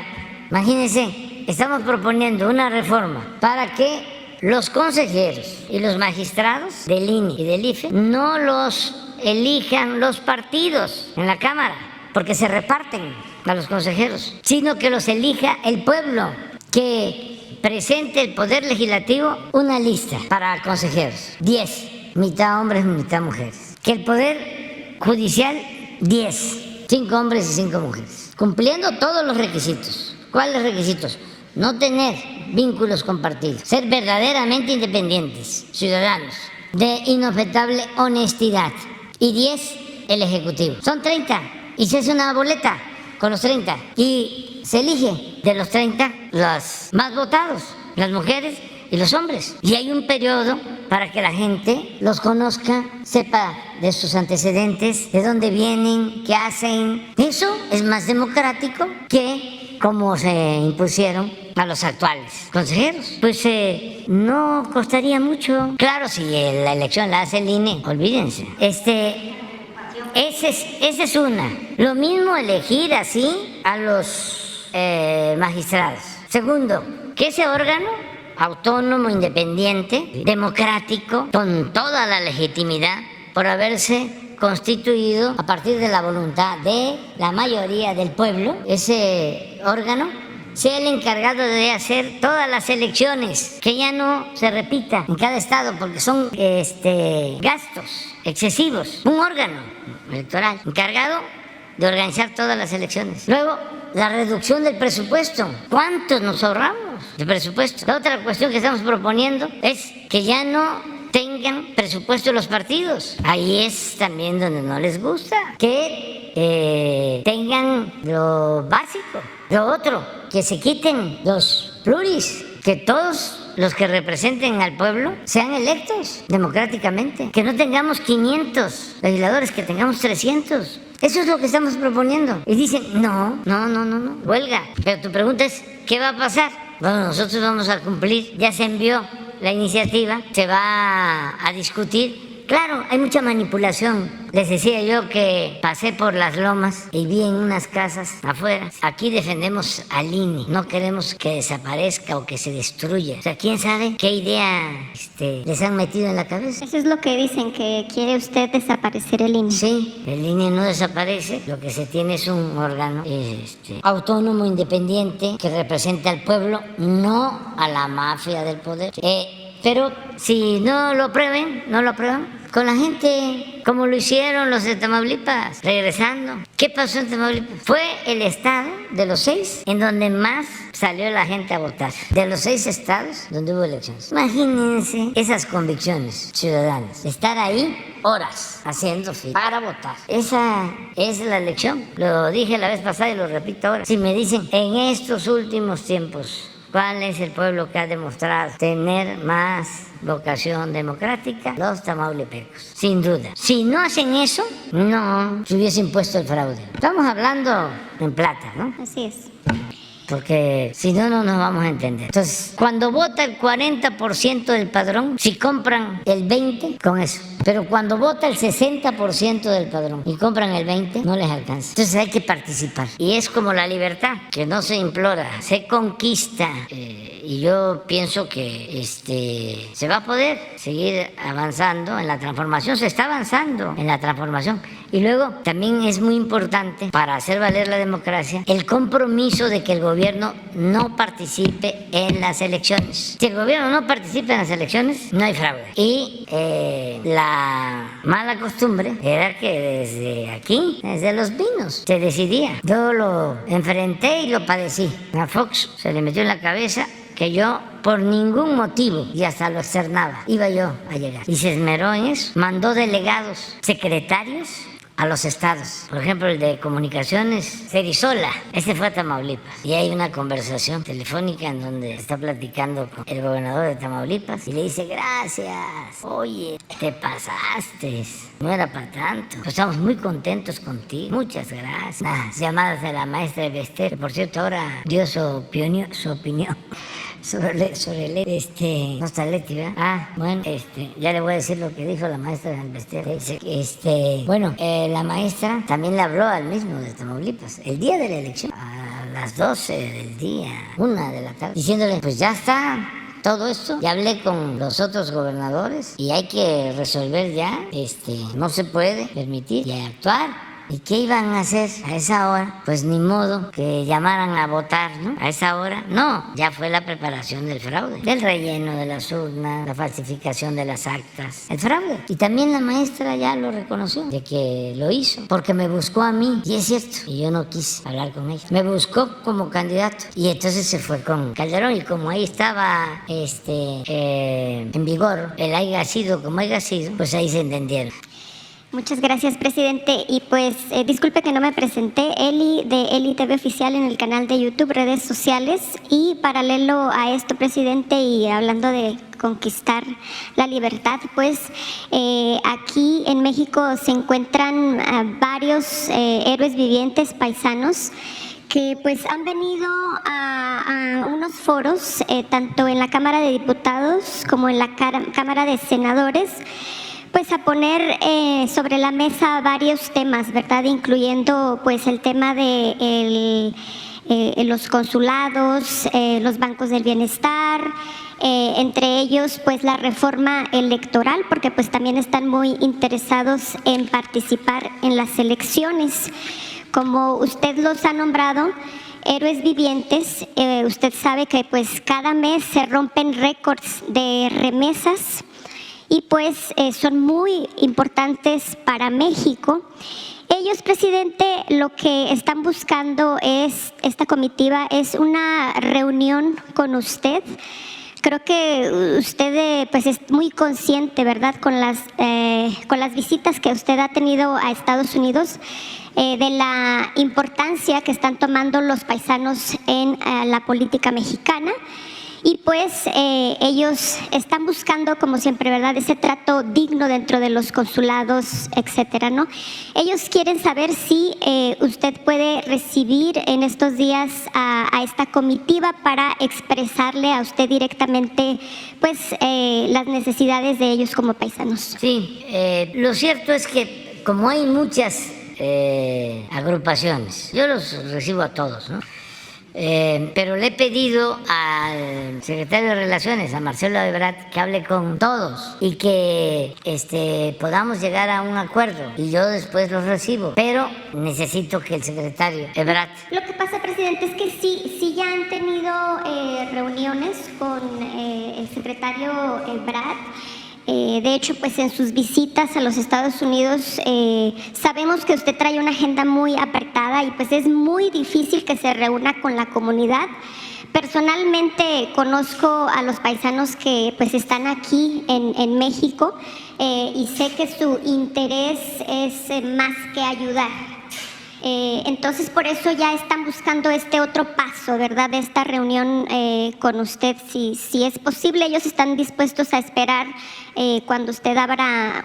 Imagínense, estamos proponiendo una reforma para que los consejeros y los magistrados del INE y del IFE no los elijan los partidos en la Cámara, porque se reparten a los consejeros, sino que los elija el pueblo, que presente el Poder Legislativo una lista para consejeros, 10, mitad hombres, mitad mujeres. Que el Poder Judicial, 10, 5 hombres y 5 mujeres, cumpliendo todos los requisitos. ¿Cuáles requisitos? No tener vínculos con partidos, ser verdaderamente independientes, ciudadanos, de inobjetable honestidad. Y 10, el Ejecutivo. Son 30 y se hace una boleta con los 30 y se elige de los 30 los más votados, las mujeres y los hombres. Y hay un periodo para que la gente los conozca, sepa de sus antecedentes, de dónde vienen, qué hacen. Eso es más democrático que como se impusieron a los actuales consejeros. Pues no costaría mucho. Claro, si la elección la hace el INE, olvídense. Esa es una. Lo mismo elegir así a los magistrados. Segundo, que ese órgano autónomo, independiente, democrático, con toda la legitimidad por haberse constituido a partir de la voluntad de la mayoría del pueblo, ese órgano sea el encargado de hacer todas las elecciones, que ya no se repita en cada estado, porque son gastos excesivos. Un órgano electoral encargado de organizar todas las elecciones. Luego, la reducción del presupuesto. ¿Cuántos nos ahorramos de presupuesto? La otra cuestión que estamos proponiendo es que ya no tengan presupuesto los partidos. Ahí es también donde no les gusta. Que tengan lo básico. Lo otro, que se quiten los pluris, que todos los que representen al pueblo sean electos democráticamente, que no tengamos 500 legisladores, que tengamos 300. Eso es lo que estamos proponiendo. Y dicen, no, huelga. Pero tu pregunta es, ¿qué va a pasar? Bueno, nosotros vamos a cumplir, ya se envió la iniciativa, se va a discutir. Claro, hay mucha manipulación. Les decía yo que pasé por las lomas y vi en unas casas afuera. Aquí defendemos al INE, no queremos que desaparezca o que se destruya. O sea, ¿quién sabe qué idea les han metido en la cabeza? Eso es lo que dicen, que quiere usted desaparecer el INE. Sí, el INE no desaparece. Lo que se tiene es un órgano autónomo, independiente, que representa al pueblo, no a la mafia del poder. Pero si no lo aprueban con la gente, como lo hicieron los de Tamaulipas, regresando. ¿Qué pasó en Tamaulipas? Fue el estado de los 6 en donde más salió la gente a votar. De los 6 estados donde hubo elecciones. Imagínense esas convicciones ciudadanas. Estar ahí horas haciendo fila para votar. Esa es la elección. Lo dije la vez pasada y lo repito ahora. Si me dicen, en estos últimos tiempos, ¿cuál es el pueblo que ha demostrado tener más vocación democrática? Los tamaulipecos, sin duda. Si no hacen eso, no se hubiese impuesto el fraude. Estamos hablando en plata, ¿no? Así es. Porque si no, no nos vamos a entender. Entonces, cuando vota el 40% del padrón, si compran el 20%, con eso. Pero cuando vota el 60% del padrón y compran el 20%, no les alcanza. Entonces hay que participar. Y es como la libertad, que no se implora, se conquista. Y yo pienso que se va a poder seguir avanzando en la transformación. Se está avanzando en la transformación. Y luego también es muy importante, para hacer valer la democracia, el compromiso de que el gobierno no participe en las elecciones. Si el gobierno no participa en las elecciones, no hay fraude. Y la mala costumbre era que desde aquí, desde Los Pinos, se decidía. Yo lo enfrenté y lo padecí. A Fox se le metió en la cabeza que yo, por ningún motivo, y hasta lo externaba, iba yo a llegar. Y se esmeró en eso. Mandó delegados, secretarios a los estados. Por ejemplo, el de comunicaciones, Cerizola, este fue a Tamaulipas. Y hay una conversación telefónica en donde está platicando con el gobernador de Tamaulipas y le dice, gracias, oye, te pasaste, no era para tanto. Pues estamos muy contentos contigo, muchas gracias. Las llamadas de la maestra Bester, que por cierto ahora dio su opinión sobre no está Leti, ¿verdad? Ah, bueno, ya le voy a decir lo que dijo la maestra de Bester. Dice, la maestra también le habló al mismo de Tamaulipas, el día de la elección, a las 12 del día, 1 de la tarde, diciéndole, pues ya está todo esto. Ya hablé con los otros gobernadores y hay que resolver ya, no se puede permitir y actuar. ¿Y qué iban a hacer a esa hora? Pues ni modo que llamaran a votar, ¿no? A esa hora, no, ya fue la preparación del fraude, del relleno de las urnas, la falsificación de las actas, el fraude. Y también la maestra ya lo reconoció, de que lo hizo, porque me buscó a mí, y es cierto, y yo no quise hablar con ella. Me buscó como candidato, y entonces se fue con Calderón, y como ahí estaba en vigor el haya sido como haya sido, pues ahí se entendieron. Muchas gracias, presidente. Y pues, disculpe que no me presenté, Eli de Eli TV Oficial en el canal de YouTube, redes sociales. Y paralelo a esto, presidente, y hablando de conquistar la libertad, pues aquí en México se encuentran varios héroes vivientes paisanos que pues han venido a unos foros, tanto en la Cámara de Diputados como en la Cámara de Senadores, pues a poner sobre la mesa varios temas, ¿verdad? Incluyendo pues el tema de los consulados, los bancos del bienestar, entre ellos pues la reforma electoral, porque pues también están muy interesados en participar en las elecciones. Como usted los ha nombrado, héroes vivientes, usted sabe que pues cada mes se rompen récords de remesas, y pues son muy importantes para México. Ellos, presidente, lo que están buscando esta comitiva es una reunión con usted. Creo que usted pues es muy consciente, ¿verdad?, con las visitas que usted ha tenido a Estados Unidos, de la importancia que están tomando los paisanos en la política mexicana. Y pues ellos están buscando, como siempre, ¿verdad?, ese trato digno dentro de los consulados, etcétera, ¿no? Ellos quieren saber si usted puede recibir en estos días a esta comitiva para expresarle a usted directamente, pues, las necesidades de ellos como paisanos. Sí, lo cierto es que como hay muchas agrupaciones, yo los recibo a todos, ¿no? Pero le he pedido al secretario de Relaciones, a Marcelo Ebrard, que hable con todos y que podamos llegar a un acuerdo, y yo después los recibo, pero necesito que el secretario Ebrard... Lo que pasa, presidente, es que sí ya han tenido reuniones con el secretario Ebrard. De hecho, pues en sus visitas a los Estados Unidos sabemos que usted trae una agenda muy apretada y pues es muy difícil que se reúna con la comunidad. Personalmente conozco a los paisanos que pues están aquí en México y sé que su interés es más que ayudar. Entonces por eso ya están buscando este otro paso, ¿verdad?, de esta reunión con usted, si es posible. Ellos están dispuestos a esperar cuando usted abra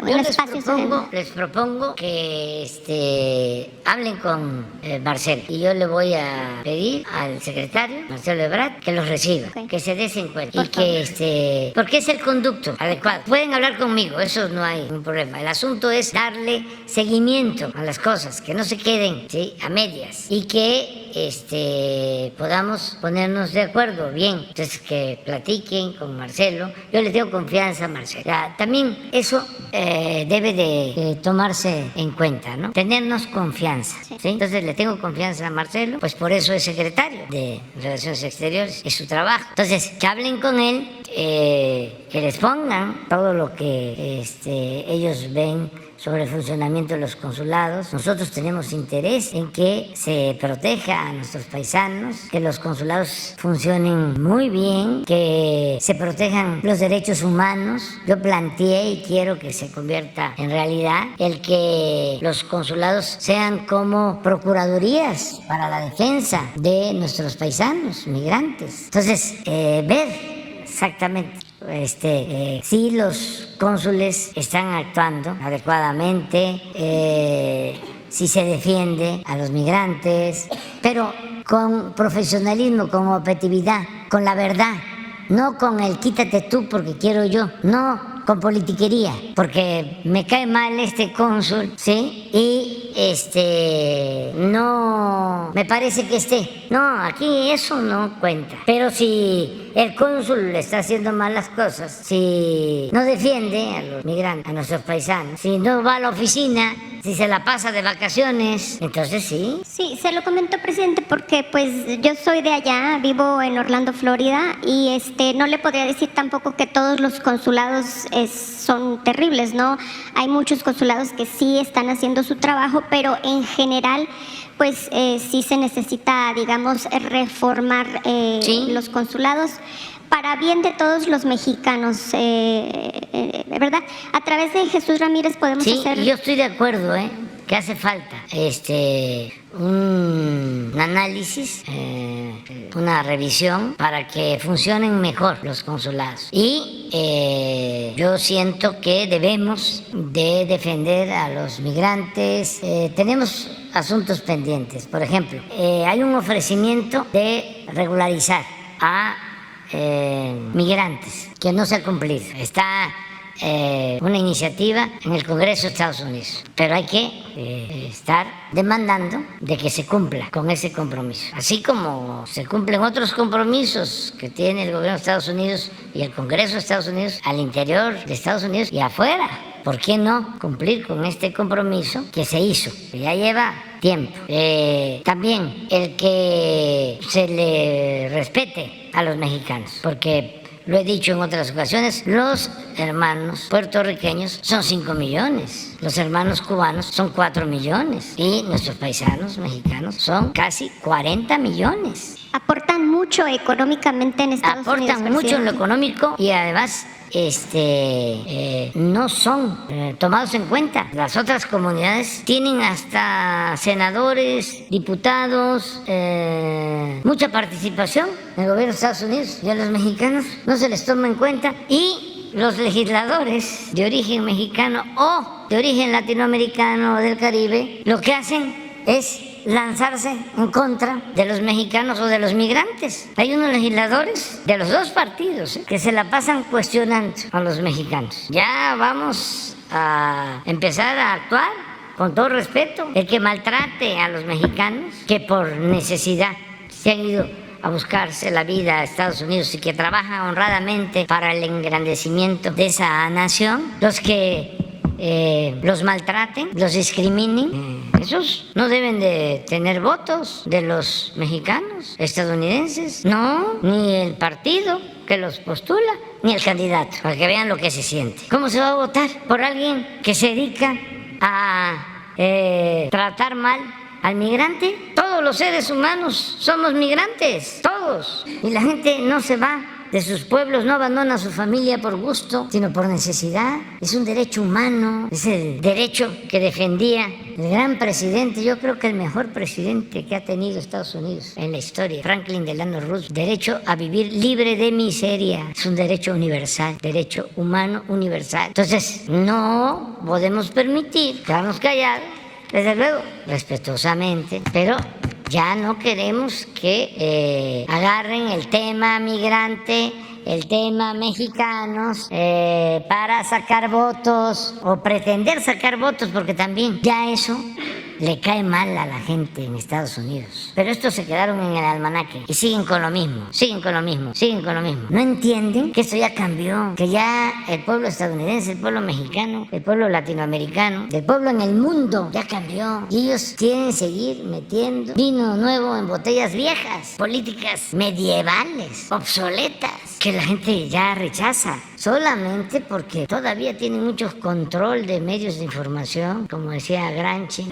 un espacio. Les propongo que hablen con Marcelo, y yo le voy a pedir al secretario Marcelo Ebrard que los reciba, que se des cuenta, y que porque es el conducto adecuado. Pueden hablar conmigo, eso no hay un problema. El asunto es darle seguimiento a las cosas, que no se queden, ¿sí?, a medias, y que podamos ponernos de acuerdo bien. Entonces, que platiquen con Marcelo. Yo les tengo confianza a Marcelo. También eso debe de tomarse en cuenta, ¿no? Tenernos confianza, ¿sí? Entonces, le tengo confianza a Marcelo, pues por eso es secretario de Relaciones Exteriores, es su trabajo. Entonces, que hablen con él, que les pongan todo lo que ellos ven sobre el funcionamiento de los consulados. Nosotros tenemos interés en que se proteja a nuestros paisanos, que los consulados funcionen muy bien, que se protejan los derechos humanos. Yo planteé y quiero que se convierta en realidad el que los consulados sean como procuradurías para la defensa de nuestros paisanos migrantes. Entonces, ver exactamente si los cónsules están actuando adecuadamente, si se defiende a los migrantes, pero con profesionalismo, con objetividad, con la verdad, no con el quítate tú porque quiero yo, no con politiquería, porque me cae mal este cónsul, ¿sí? Y no me parece que esté. No, aquí eso no cuenta. Pero si el cónsul le está haciendo mal las cosas, si no defiende a los migrantes, a nuestros paisanos, si no va a la oficina, si se la pasa de vacaciones, entonces sí. Sí, se lo comento, presidente, porque pues yo soy de allá, vivo en Orlando, Florida, y no le podría decir tampoco que todos los consulados son terribles, ¿no? Hay muchos consulados que sí están haciendo su trabajo, pero en general pues sí se necesita, digamos, reformar ¿Sí? los consulados para bien de todos los mexicanos, ¿verdad? A través de Jesús Ramírez podemos Sí, hacer... yo estoy de acuerdo, que hace falta un análisis, una revisión para que funcionen mejor los consulados. Y yo siento que debemos de defender a los migrantes. Tenemos asuntos pendientes. Por ejemplo, hay un ofrecimiento de regularizar a migrantes que no se ha cumplido. Está una iniciativa en el Congreso de Estados Unidos, pero hay que estar demandando de que se cumpla con ese compromiso, así como se cumplen otros compromisos que tiene el gobierno de Estados Unidos y el Congreso de Estados Unidos al interior de Estados Unidos y afuera. ¿Por qué no cumplir con este compromiso que se hizo, que ya lleva tiempo? También el que se le respete a los mexicanos, porque lo he dicho en otras ocasiones, los hermanos puertorriqueños son 5 millones, los hermanos cubanos son 4 millones y nuestros paisanos mexicanos son casi 40 millones. Aportan mucho económicamente en Estados Unidos. Aportan mucho en lo económico y además no son tomados en cuenta. Las otras comunidades tienen hasta senadores, diputados, mucha participación en el gobierno de Estados Unidos, y a los mexicanos no se les toma en cuenta. Y los legisladores de origen mexicano o de origen latinoamericano o del Caribe lo que hacen es lanzarse en contra de los mexicanos o de los migrantes. Hay unos legisladores de los dos partidos que se la pasan cuestionando a los mexicanos. Ya vamos a empezar a actuar con todo respeto. El que maltrate a los mexicanos, que por necesidad se han ido a buscarse la vida a Estados Unidos y que trabajan honradamente para el engrandecimiento de esa nación, los que los maltraten, los discriminen, esos no deben de tener votos de los mexicanos, estadounidenses, no, ni el partido que los postula, ni el candidato, para que vean lo que se siente. ¿Cómo se va a votar por alguien que se dedica a tratar mal al migrante? Todos los seres humanos somos migrantes, todos, y la gente no se va de sus pueblos, no abandona a su familia por gusto, sino por necesidad. Es un derecho humano, es el derecho que defendía el gran presidente, yo creo que el mejor presidente que ha tenido Estados Unidos en la historia, Franklin Delano Roosevelt. Derecho a vivir libre de miseria, es un derecho universal, derecho humano universal. Entonces, no podemos permitir quedarnos callados, desde luego, respetuosamente, pero ya no queremos que agarren el tema migrante, el tema mexicanos, para sacar votos o pretender sacar votos, porque también ya eso le cae mal a la gente en Estados Unidos. Pero estos se quedaron en el almanaque y siguen con lo mismo, siguen con lo mismo, siguen con lo mismo. No entienden que esto ya cambió, que ya el pueblo estadounidense, el pueblo mexicano, el pueblo latinoamericano, el pueblo en el mundo ya cambió. Y ellos quieren seguir metiendo vino nuevo en botellas viejas, políticas medievales, obsoletas, que la gente ya rechaza, solamente porque todavía tienen mucho control de medios de información, como decía Gramsci.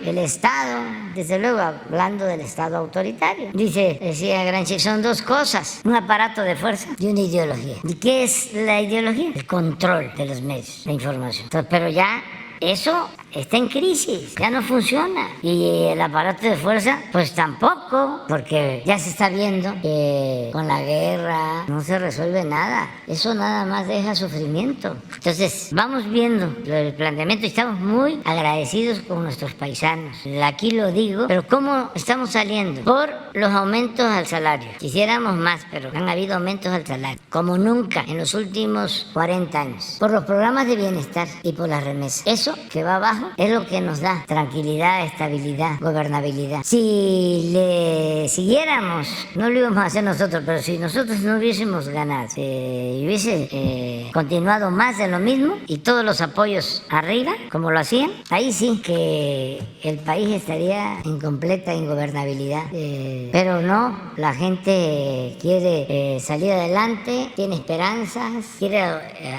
El Estado, desde luego hablando del Estado autoritario, decía Gramsci, son dos cosas, un aparato de fuerza y una ideología. ¿Y qué es la ideología? El control de los medios de información. Entonces, pero ya eso está en crisis, ya no funciona. Y el aparato de fuerza, pues tampoco, porque ya se está viendo que con la guerra no se resuelve nada. Eso nada más deja sufrimiento. Entonces, vamos viendo el planteamiento y estamos muy agradecidos con nuestros paisanos. Aquí lo digo, pero ¿cómo estamos saliendo? Por los aumentos al salario. Quisiéramos más, pero han habido aumentos al salario, como nunca en los últimos 40 años. Por los programas de bienestar y por las remesas. Eso que va abajo trabajo es lo que nos da tranquilidad, estabilidad, gobernabilidad. Si le siguiéramos, no lo íbamos a hacer nosotros, pero si nosotros no hubiésemos ganado, si hubiese continuado más de lo mismo y todos los apoyos arriba, como lo hacían, ahí sí que el país estaría en completa ingobernabilidad. Pero no, la gente quiere salir adelante, tiene esperanzas, quiere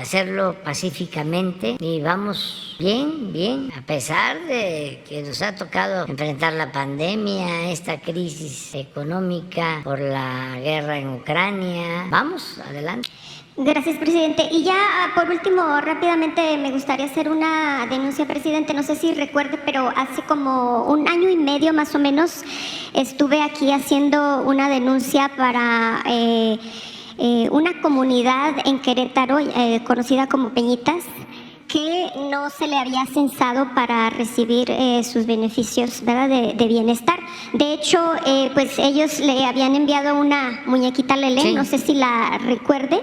hacerlo pacíficamente y vamos bien, a pesar de que nos ha tocado enfrentar la pandemia, esta crisis económica por la guerra en Ucrania. Vamos, adelante. Gracias, presidente. Y ya por último, rápidamente me gustaría hacer una denuncia, presidente. No sé si recuerde, pero hace como 1 año y medio más o menos estuve aquí haciendo una denuncia para una comunidad en Querétaro conocida como Peñitas, que no se le había censado para recibir sus beneficios, ¿verdad?, de bienestar. De hecho, pues ellos le habían enviado una muñequita Lelé, sí. No sé si la recuerde.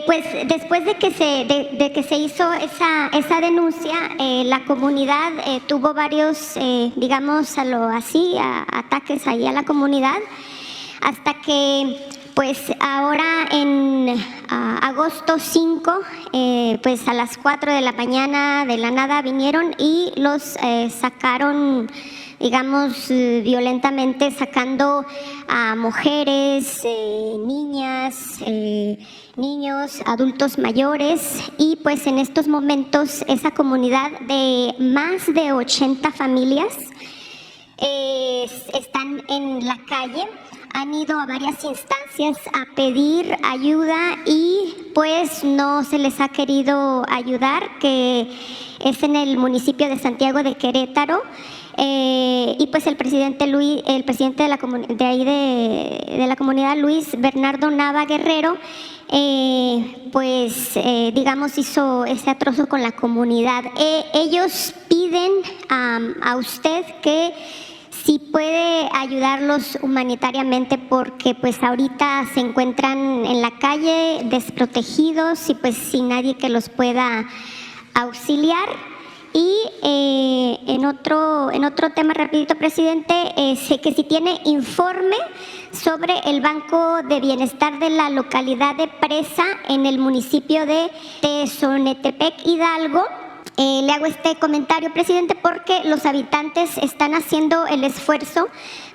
Pues después de que se hizo esa denuncia, la comunidad tuvo varios, digamos, ataques ahí a la comunidad, hasta que pues ahora en agosto 5, pues a las 4 de la mañana de la nada vinieron y los sacaron, digamos, violentamente, sacando a mujeres, niñas, niños, adultos mayores, y pues en estos momentos esa comunidad de más de 80 familias están en la calle. Han ido a varias instancias a pedir ayuda y pues no se les ha querido ayudar, que es en el municipio de Santiago de Querétaro. Y pues el presidente de la comunidad, Luis Bernardo Nava Guerrero, digamos, hizo ese atrozo con la comunidad. Ellos piden a usted que si puede ayudarlos humanitariamente, porque pues ahorita se encuentran en la calle desprotegidos y pues sin nadie que los pueda auxiliar. Y en otro tema rapidito, presidente, sé que si tiene informe sobre el Banco de Bienestar de la localidad de Presa en el municipio de Tezonetepec, Hidalgo. Le hago este comentario, presidente, porque los habitantes están haciendo el esfuerzo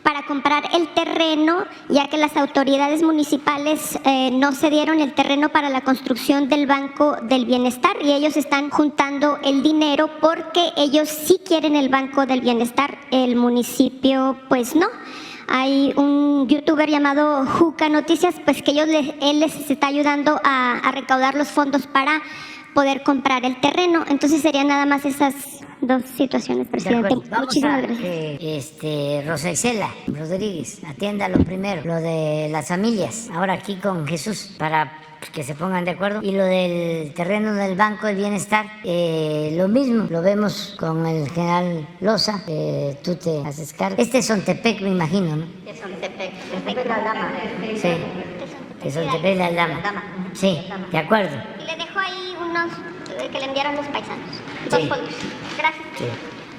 para comprar el terreno, ya que las autoridades municipales no cedieron el terreno para la construcción del Banco del Bienestar, y ellos están juntando el dinero porque ellos sí quieren el Banco del Bienestar, el municipio pues no. Hay un youtuber llamado Juca Noticias, pues que él les está ayudando a recaudar los fondos para poder comprar el terreno. Entonces serían nada más esas dos situaciones, presidente. Muchísimas gracias. Rosa Isela Rodríguez, atiéndalo primero, lo de las familias, ahora aquí con Jesús, para que se pongan de acuerdo. Y lo del terreno del Banco del Bienestar, lo mismo, lo vemos con el general Loza, tú te haces cargo. Este es Xontepec, me imagino, ¿no? Es Xontepec, la Dama. Sí, es Xontepec la Dama. Sí, de acuerdo. Y le dejo ahí unos que le enviaron los paisanos. Dos folders. Gracias. Sí.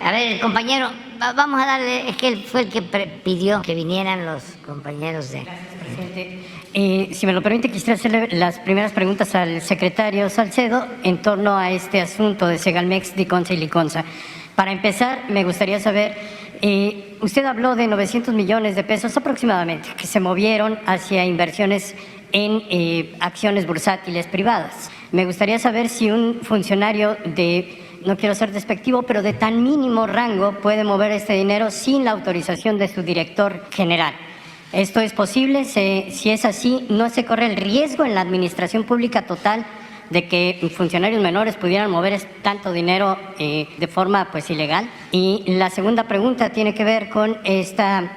A ver, compañero, vamos a darle, es que él fue el que pidió que vinieran los compañeros de... Gracias, presidente. Si me lo permite, quisiera hacerle las primeras preguntas al secretario Salcedo en torno a este asunto de Segalmex, Diconsa y Liconsa. Para empezar, me gustaría saber, usted habló de 900 millones de pesos aproximadamente que se movieron hacia inversiones en acciones bursátiles privadas. Me gustaría saber si un funcionario no quiero ser despectivo, pero de tan mínimo rango puede mover este dinero sin la autorización de su director general. ¿Esto es posible? Si es así, ¿no se corre el riesgo en la administración pública total de que funcionarios menores pudieran mover tanto dinero de forma pues ilegal? Y la segunda pregunta tiene que ver con esta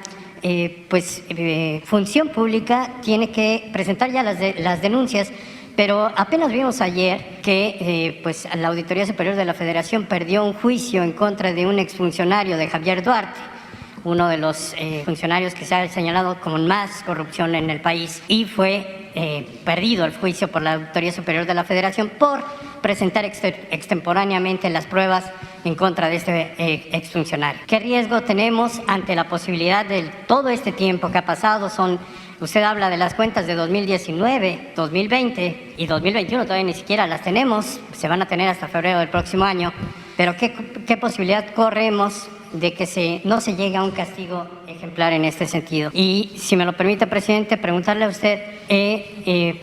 función pública, tiene que presentar ya las denuncias, pero apenas vimos ayer que la Auditoría Superior de la Federación perdió un juicio en contra de un exfuncionario de Javier Duarte, uno de los funcionarios que se ha señalado como más corrupción en el país, y fue perdido el juicio por la Auditoría Superior de la Federación por presentar extemporáneamente las pruebas en contra de este exfuncionario. ¿Qué riesgo tenemos ante la posibilidad de todo este tiempo que ha pasado? Usted habla de las cuentas de 2019, 2020 y 2021, todavía ni siquiera las tenemos, se van a tener hasta febrero del próximo año, pero ¿qué posibilidad corremos de que no se llegue a un castigo ejemplar en este sentido? Y si me lo permite, presidente, preguntarle a usted,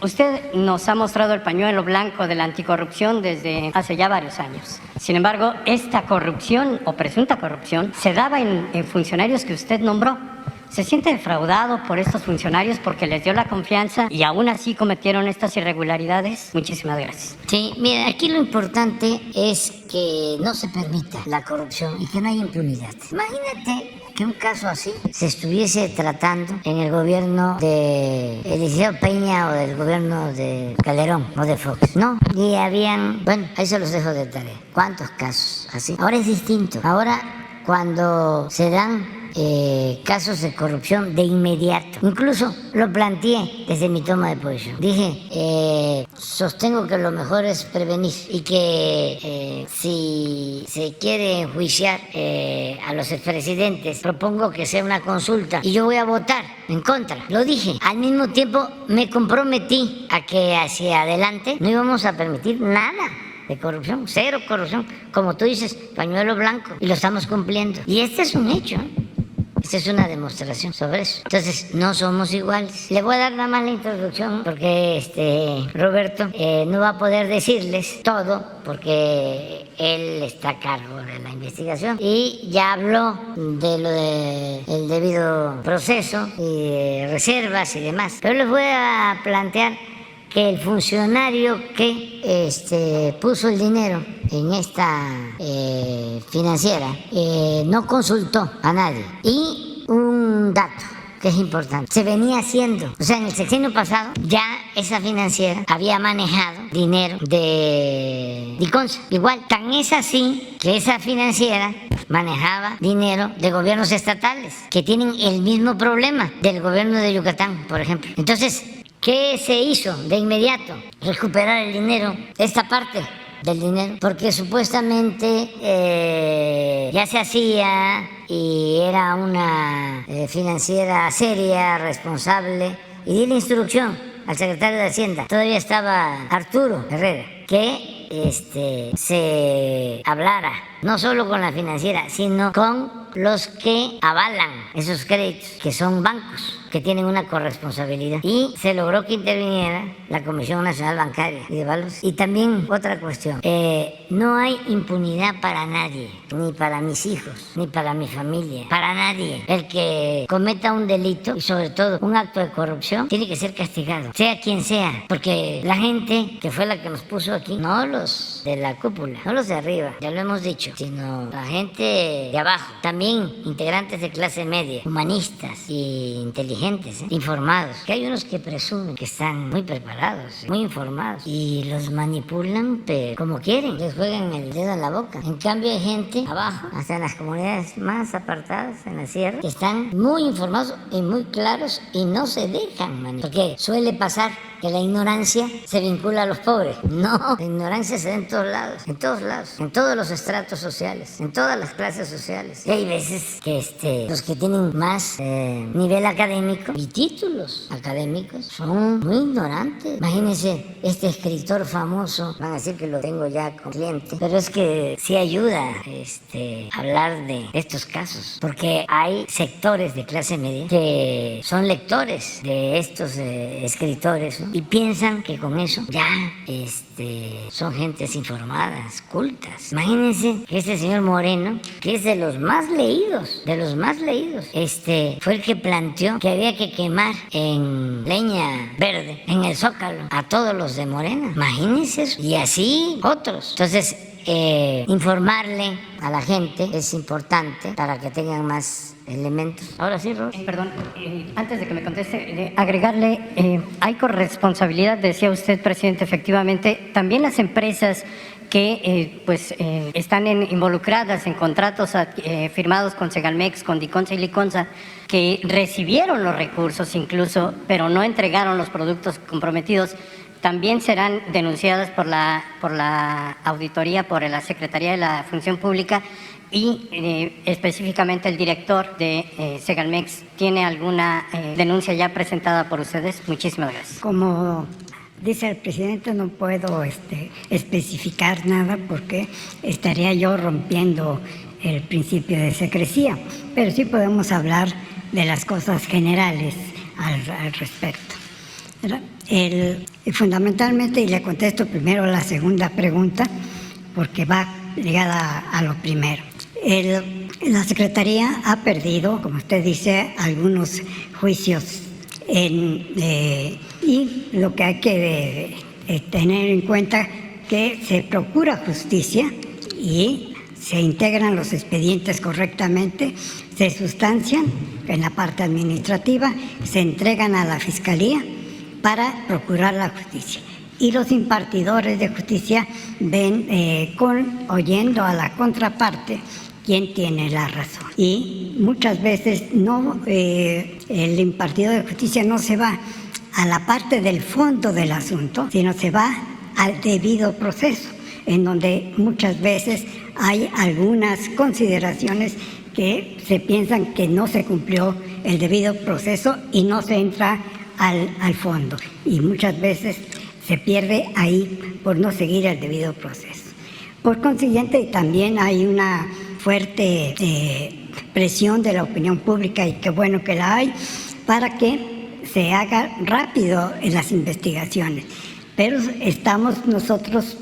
usted nos ha mostrado el pañuelo blanco de la anticorrupción desde hace ya varios años. Sin embargo, esta corrupción o presunta corrupción se daba en funcionarios que usted nombró. ¿Se siente defraudado por estos funcionarios porque les dio la confianza y aún así cometieron estas irregularidades? Muchísimas gracias. Sí, mira, aquí lo importante es que no se permita la corrupción y que no haya impunidad. Imagínate que un caso así se estuviese tratando en el gobierno de Eliseo Peña o del gobierno de Calderón o de Fox, ¿no? Y habían, bueno, ahí se los dejo de tarea. ¿Cuántos casos así? Ahora es distinto. Ahora, cuando se dan casos de corrupción de inmediato. Incluso lo planteé desde mi toma de posición. Dije, sostengo que lo mejor es prevenir y que si se quiere enjuiciar a los expresidentes, propongo que sea una consulta y yo voy a votar en contra. Lo dije. Al mismo tiempo me comprometí a que hacia adelante no íbamos a permitir nada de corrupción, cero corrupción, como tú dices, pañuelo blanco, y lo estamos cumpliendo. Y este es un hecho, ¿eh? Esta es una demostración sobre eso. Entonces, no somos iguales. Le voy a dar nada más la introducción porque Roberto no va a poder decirles todo porque él está a cargo de la investigación y ya habló de lo del debido proceso y reservas y demás. Pero les voy a plantear que el funcionario que puso el dinero en esta financiera no consultó a nadie. Y un dato que es importante, se venía haciendo, o sea, en el sexenio pasado ya esa financiera había manejado dinero de Liconza. Igual, tan es así que esa financiera manejaba dinero de gobiernos estatales que tienen el mismo problema del gobierno de Yucatán, por ejemplo. Entonces, ¿qué se hizo de inmediato? Recuperar el dinero, esta parte del dinero, porque supuestamente ya se hacía y era una financiera seria, responsable, y di la instrucción al secretario de Hacienda, todavía estaba Arturo Herrera, que se hablara no solo con la financiera, sino con los que avalan esos créditos, que son bancos, que tienen una corresponsabilidad. Y se logró que interviniera la Comisión Nacional Bancaria y de Valores. Y también otra cuestión, no hay impunidad para nadie, ni para mis hijos, ni para mi familia, para nadie. El que cometa un delito y sobre todo un acto de corrupción tiene que ser castigado, sea quien sea, porque la gente que fue la que nos puso aquí, no los de la cúpula, no los de arriba, ya lo hemos dicho, sino la gente de abajo, también integrantes de clase media, humanistas y inteligentes, informados, que hay unos que presumen que están muy preparados, muy informados, y los manipulan pero como quieren, les juegan el dedo en la boca. En cambio hay gente abajo, hasta en las comunidades más apartadas, en la sierra, que están muy informados y muy claros y no se dejan manipular, porque suele pasar que la ignorancia se vincula a los pobres. No, la ignorancia se da en todos lados, en todos los estratos sociales, en todas las clases sociales. Y hay veces que los que tienen más nivel académico y títulos académicos son muy ignorantes. Imagínense, este escritor famoso, van a decir que lo tengo ya como cliente, pero es que sí ayuda hablar de estos casos, porque hay sectores de clase media que son lectores de estos escritores, ¿no? Y piensan que con eso ya son gentes informadas, cultas. Imagínense que este señor Moreno, que es de los más leídos, fue el que planteó que había que quemar en leña verde, en el Zócalo, a todos los de Morena. Imagínense eso. Y así otros. Entonces, informarle a la gente es importante para que tengan más elementos. Ahora sí, Ros. Perdón, antes de que me conteste, agregarle, hay corresponsabilidad, decía usted, presidente, efectivamente, también las empresas que están involucradas en contratos firmados con Segalmex, con Diconsa y Liconza, que recibieron los recursos incluso, pero no entregaron los productos comprometidos. también serán denunciadas por la auditoría, por la Secretaría de la Función Pública y específicamente el director de Segalmex. ¿Tiene alguna denuncia ya presentada por ustedes? Muchísimas gracias. Como dice el presidente, no puedo especificar nada porque estaría yo rompiendo el principio de secrecía, pero sí podemos hablar de las cosas generales al respecto, ¿verdad? Fundamentalmente, y le contesto primero la segunda pregunta porque va ligada a lo primero. La Secretaría ha perdido, como usted dice, algunos juicios y lo que hay que tener en cuenta que se procura justicia y se integran los expedientes correctamente, se sustancian en la parte administrativa, se entregan a la Fiscalía para procurar la justicia. Y los impartidores de justicia ven oyendo a la contraparte quién tiene la razón. Y muchas veces el impartidor de justicia no se va a la parte del fondo del asunto, sino se va al debido proceso, en donde muchas veces hay algunas consideraciones que se piensan que no se cumplió el debido proceso y no se entra al fondo. Y muchas veces se pierde ahí por no seguir el debido proceso. Por consiguiente, también hay una fuerte presión de la opinión pública, y qué bueno que la hay, para que se haga rápido en las investigaciones. Pero estamos nosotros,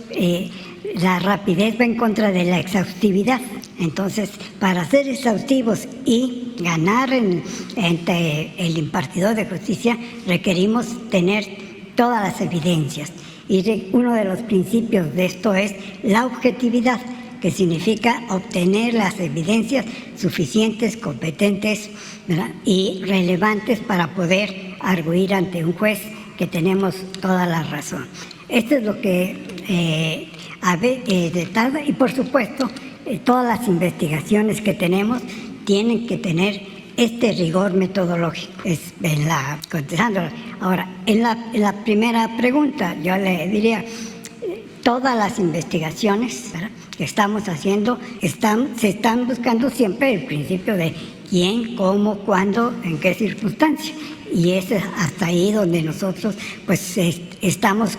la rapidez va en contra de la exhaustividad. Entonces, para ser exhaustivos y ganar entre el impartidor de justicia, requerimos tener todas las evidencias. Y uno de los principios de esto es la objetividad, que significa obtener las evidencias suficientes, competentes, ¿verdad?, y relevantes para poder arguir ante un juez que tenemos toda la razón. Esto es lo que tarda, y por supuesto todas las investigaciones que tenemos tienen que tener este rigor metodológico. Contestando ahora, en la primera pregunta, yo le diría, todas las investigaciones, ¿verdad?, que estamos haciendo, se están buscando siempre el principio de quién, cómo, cuándo, en qué circunstancia. Y es hasta ahí donde nosotros pues estamos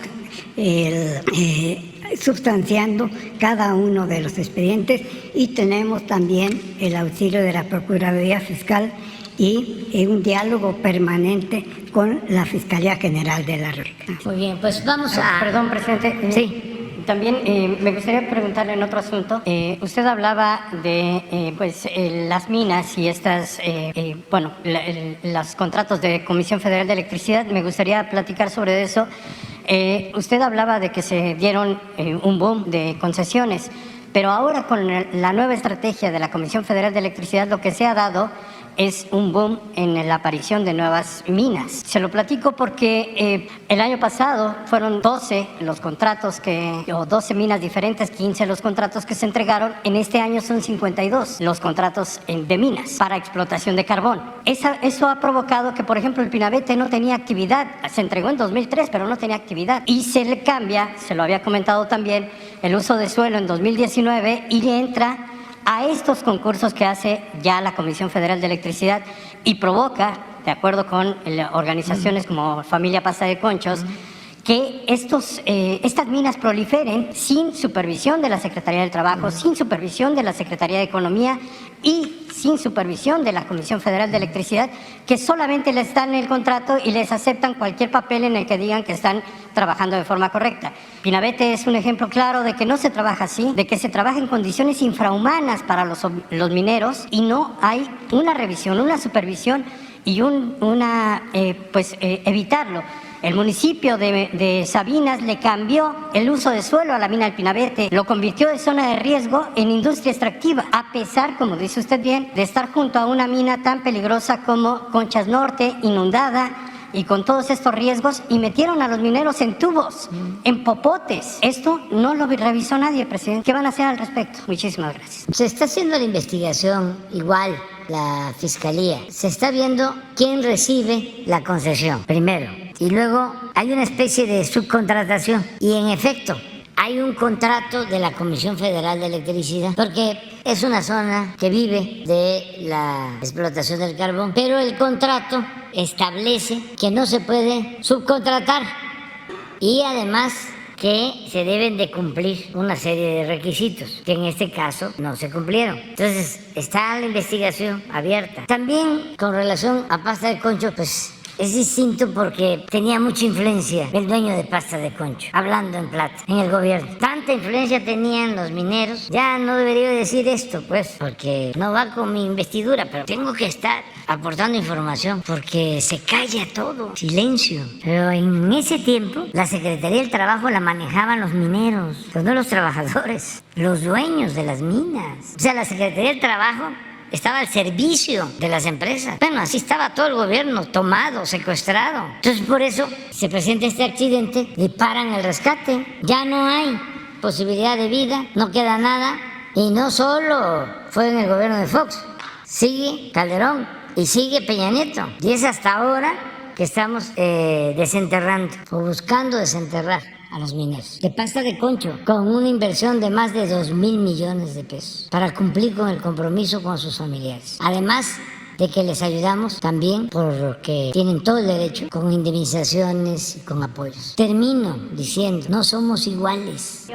sustanciando cada uno de los expedientes, y tenemos también el auxilio de la Procuraduría Fiscal y un diálogo permanente con la Fiscalía General de la República. Muy bien, pues vamos a... Perdón, presidente. Sí. También me gustaría preguntarle en otro asunto. Usted hablaba de las minas y los contratos de Comisión Federal de Electricidad. Me gustaría platicar sobre eso. Usted hablaba de que se dieron un boom de concesiones, pero ahora con la nueva estrategia de la Comisión Federal de Electricidad lo que se ha dado es un boom en la aparición de nuevas minas. Se lo platico porque el año pasado fueron 12 los contratos o 12 minas diferentes, 15 los contratos que se entregaron. En este año son 52 los contratos de minas para explotación de carbón. Eso ha provocado que, por ejemplo, el Pinabete no tenía actividad. Se entregó en 2003, pero no tenía actividad. Y se le cambia, se lo había comentado también, el uso de suelo en 2019 y le entra a estos concursos que hace ya la Comisión Federal de Electricidad, y provoca, de acuerdo con organizaciones como Familia Pasta de Conchos, que estas minas proliferen sin supervisión de la Secretaría del Trabajo, sin supervisión de la Secretaría de Economía y sin supervisión de la Comisión Federal de Electricidad, que solamente les dan el contrato y les aceptan cualquier papel en el que digan que están trabajando de forma correcta. Pinabete es un ejemplo claro de que no se trabaja así, de que se trabaja en condiciones infrahumanas para los mineros, y no hay una revisión, una supervisión y evitarlo. El municipio de Sabinas le cambió el uso de suelo a la mina del Pinabete, lo convirtió de zona de riesgo en industria extractiva, a pesar, como dice usted bien, de estar junto a una mina tan peligrosa como Conchas Norte, inundada y con todos estos riesgos, y metieron a los mineros en tubos, en popotes. Esto no lo revisó nadie, presidente. ¿Qué van a hacer al respecto? Muchísimas gracias. Se está haciendo la investigación igual, la Fiscalía. Se está viendo quién recibe la concesión, primero. y luego hay una especie de subcontratación. Y en efecto, hay un contrato de la Comisión Federal de Electricidad, porque es una zona que vive de la explotación del carbón, pero el contrato establece que no se puede subcontratar y además que se deben de cumplir una serie de requisitos, que en este caso no se cumplieron. Entonces, está la investigación abierta. También con relación a pasta de concho, pues es distinto porque tenía mucha influencia el dueño de pasta de concho, hablando en plata, en el gobierno. Tanta influencia tenían los mineros, ya no debería decir esto, pues, porque no va con mi investidura, pero tengo que estar aportando información porque se calla todo, silencio. Pero en ese tiempo, la Secretaría del Trabajo la manejaban los mineros, no los trabajadores, los dueños de las minas. O sea, la Secretaría del Trabajo estaba al servicio de las empresas. Bueno, así estaba todo el gobierno, tomado, secuestrado. Entonces, por eso se presenta este accidente, le paran el rescate. Ya no hay posibilidad de vida, no queda nada. Y no solo fue en el gobierno de Fox, sigue Calderón y sigue Peña Nieto. Y es hasta ahora que estamos desenterrando o buscando desenterrar a los mineros de pasta de concho, con una inversión de más de 2,000 millones de pesos para cumplir con el compromiso con sus familiares. Además de que les ayudamos también porque tienen todo el derecho, con indemnizaciones y con apoyos. Termino diciendo, no somos iguales.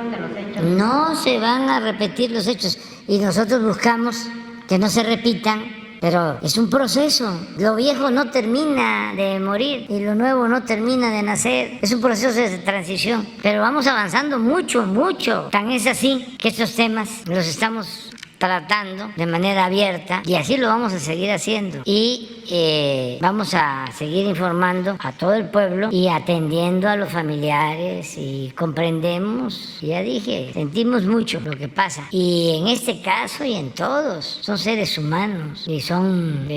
No se van a repetir los hechos y nosotros buscamos que no se repitan. Pero es un proceso. Lo viejo no termina de morir y lo nuevo no termina de nacer. Es un proceso de transición. Pero vamos avanzando mucho, mucho. Tan es así que estos temas los estamos tratando de manera abierta y así lo vamos a seguir haciendo. Y vamos a seguir informando a todo el pueblo y atendiendo a los familiares y comprendemos, ya dije, sentimos mucho lo que pasa. Y en este caso y en todos, son seres humanos y son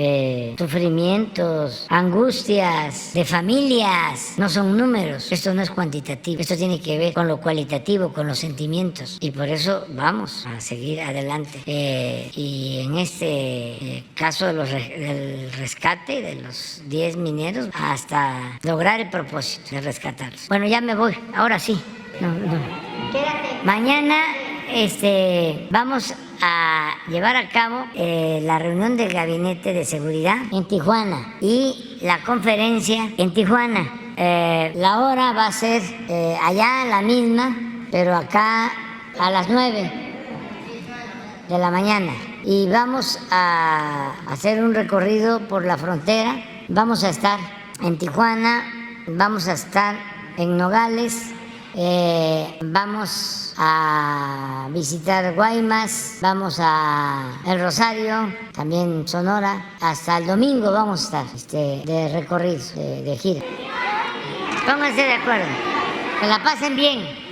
sufrimientos, angustias de familias, no son números. Esto no es cuantitativo, esto tiene que ver con lo cualitativo, con los sentimientos y por eso vamos a seguir adelante. Y en este caso del rescate de los 10 mineros hasta lograr el propósito de rescatarlos. Bueno, ya me voy, ahora sí. No. Quédate. Mañana vamos a llevar a cabo la reunión del Gabinete de Seguridad en Tijuana y la conferencia en Tijuana. La hora va a ser allá la misma, pero acá a las 9 de la mañana y vamos a hacer un recorrido por la frontera. Vamos a estar en Tijuana, vamos a estar en Nogales, vamos a visitar Guaymas, vamos a El Rosario, también Sonora. Hasta el domingo vamos a estar de recorrido, de gira. Pónganse de acuerdo, que la pasen bien.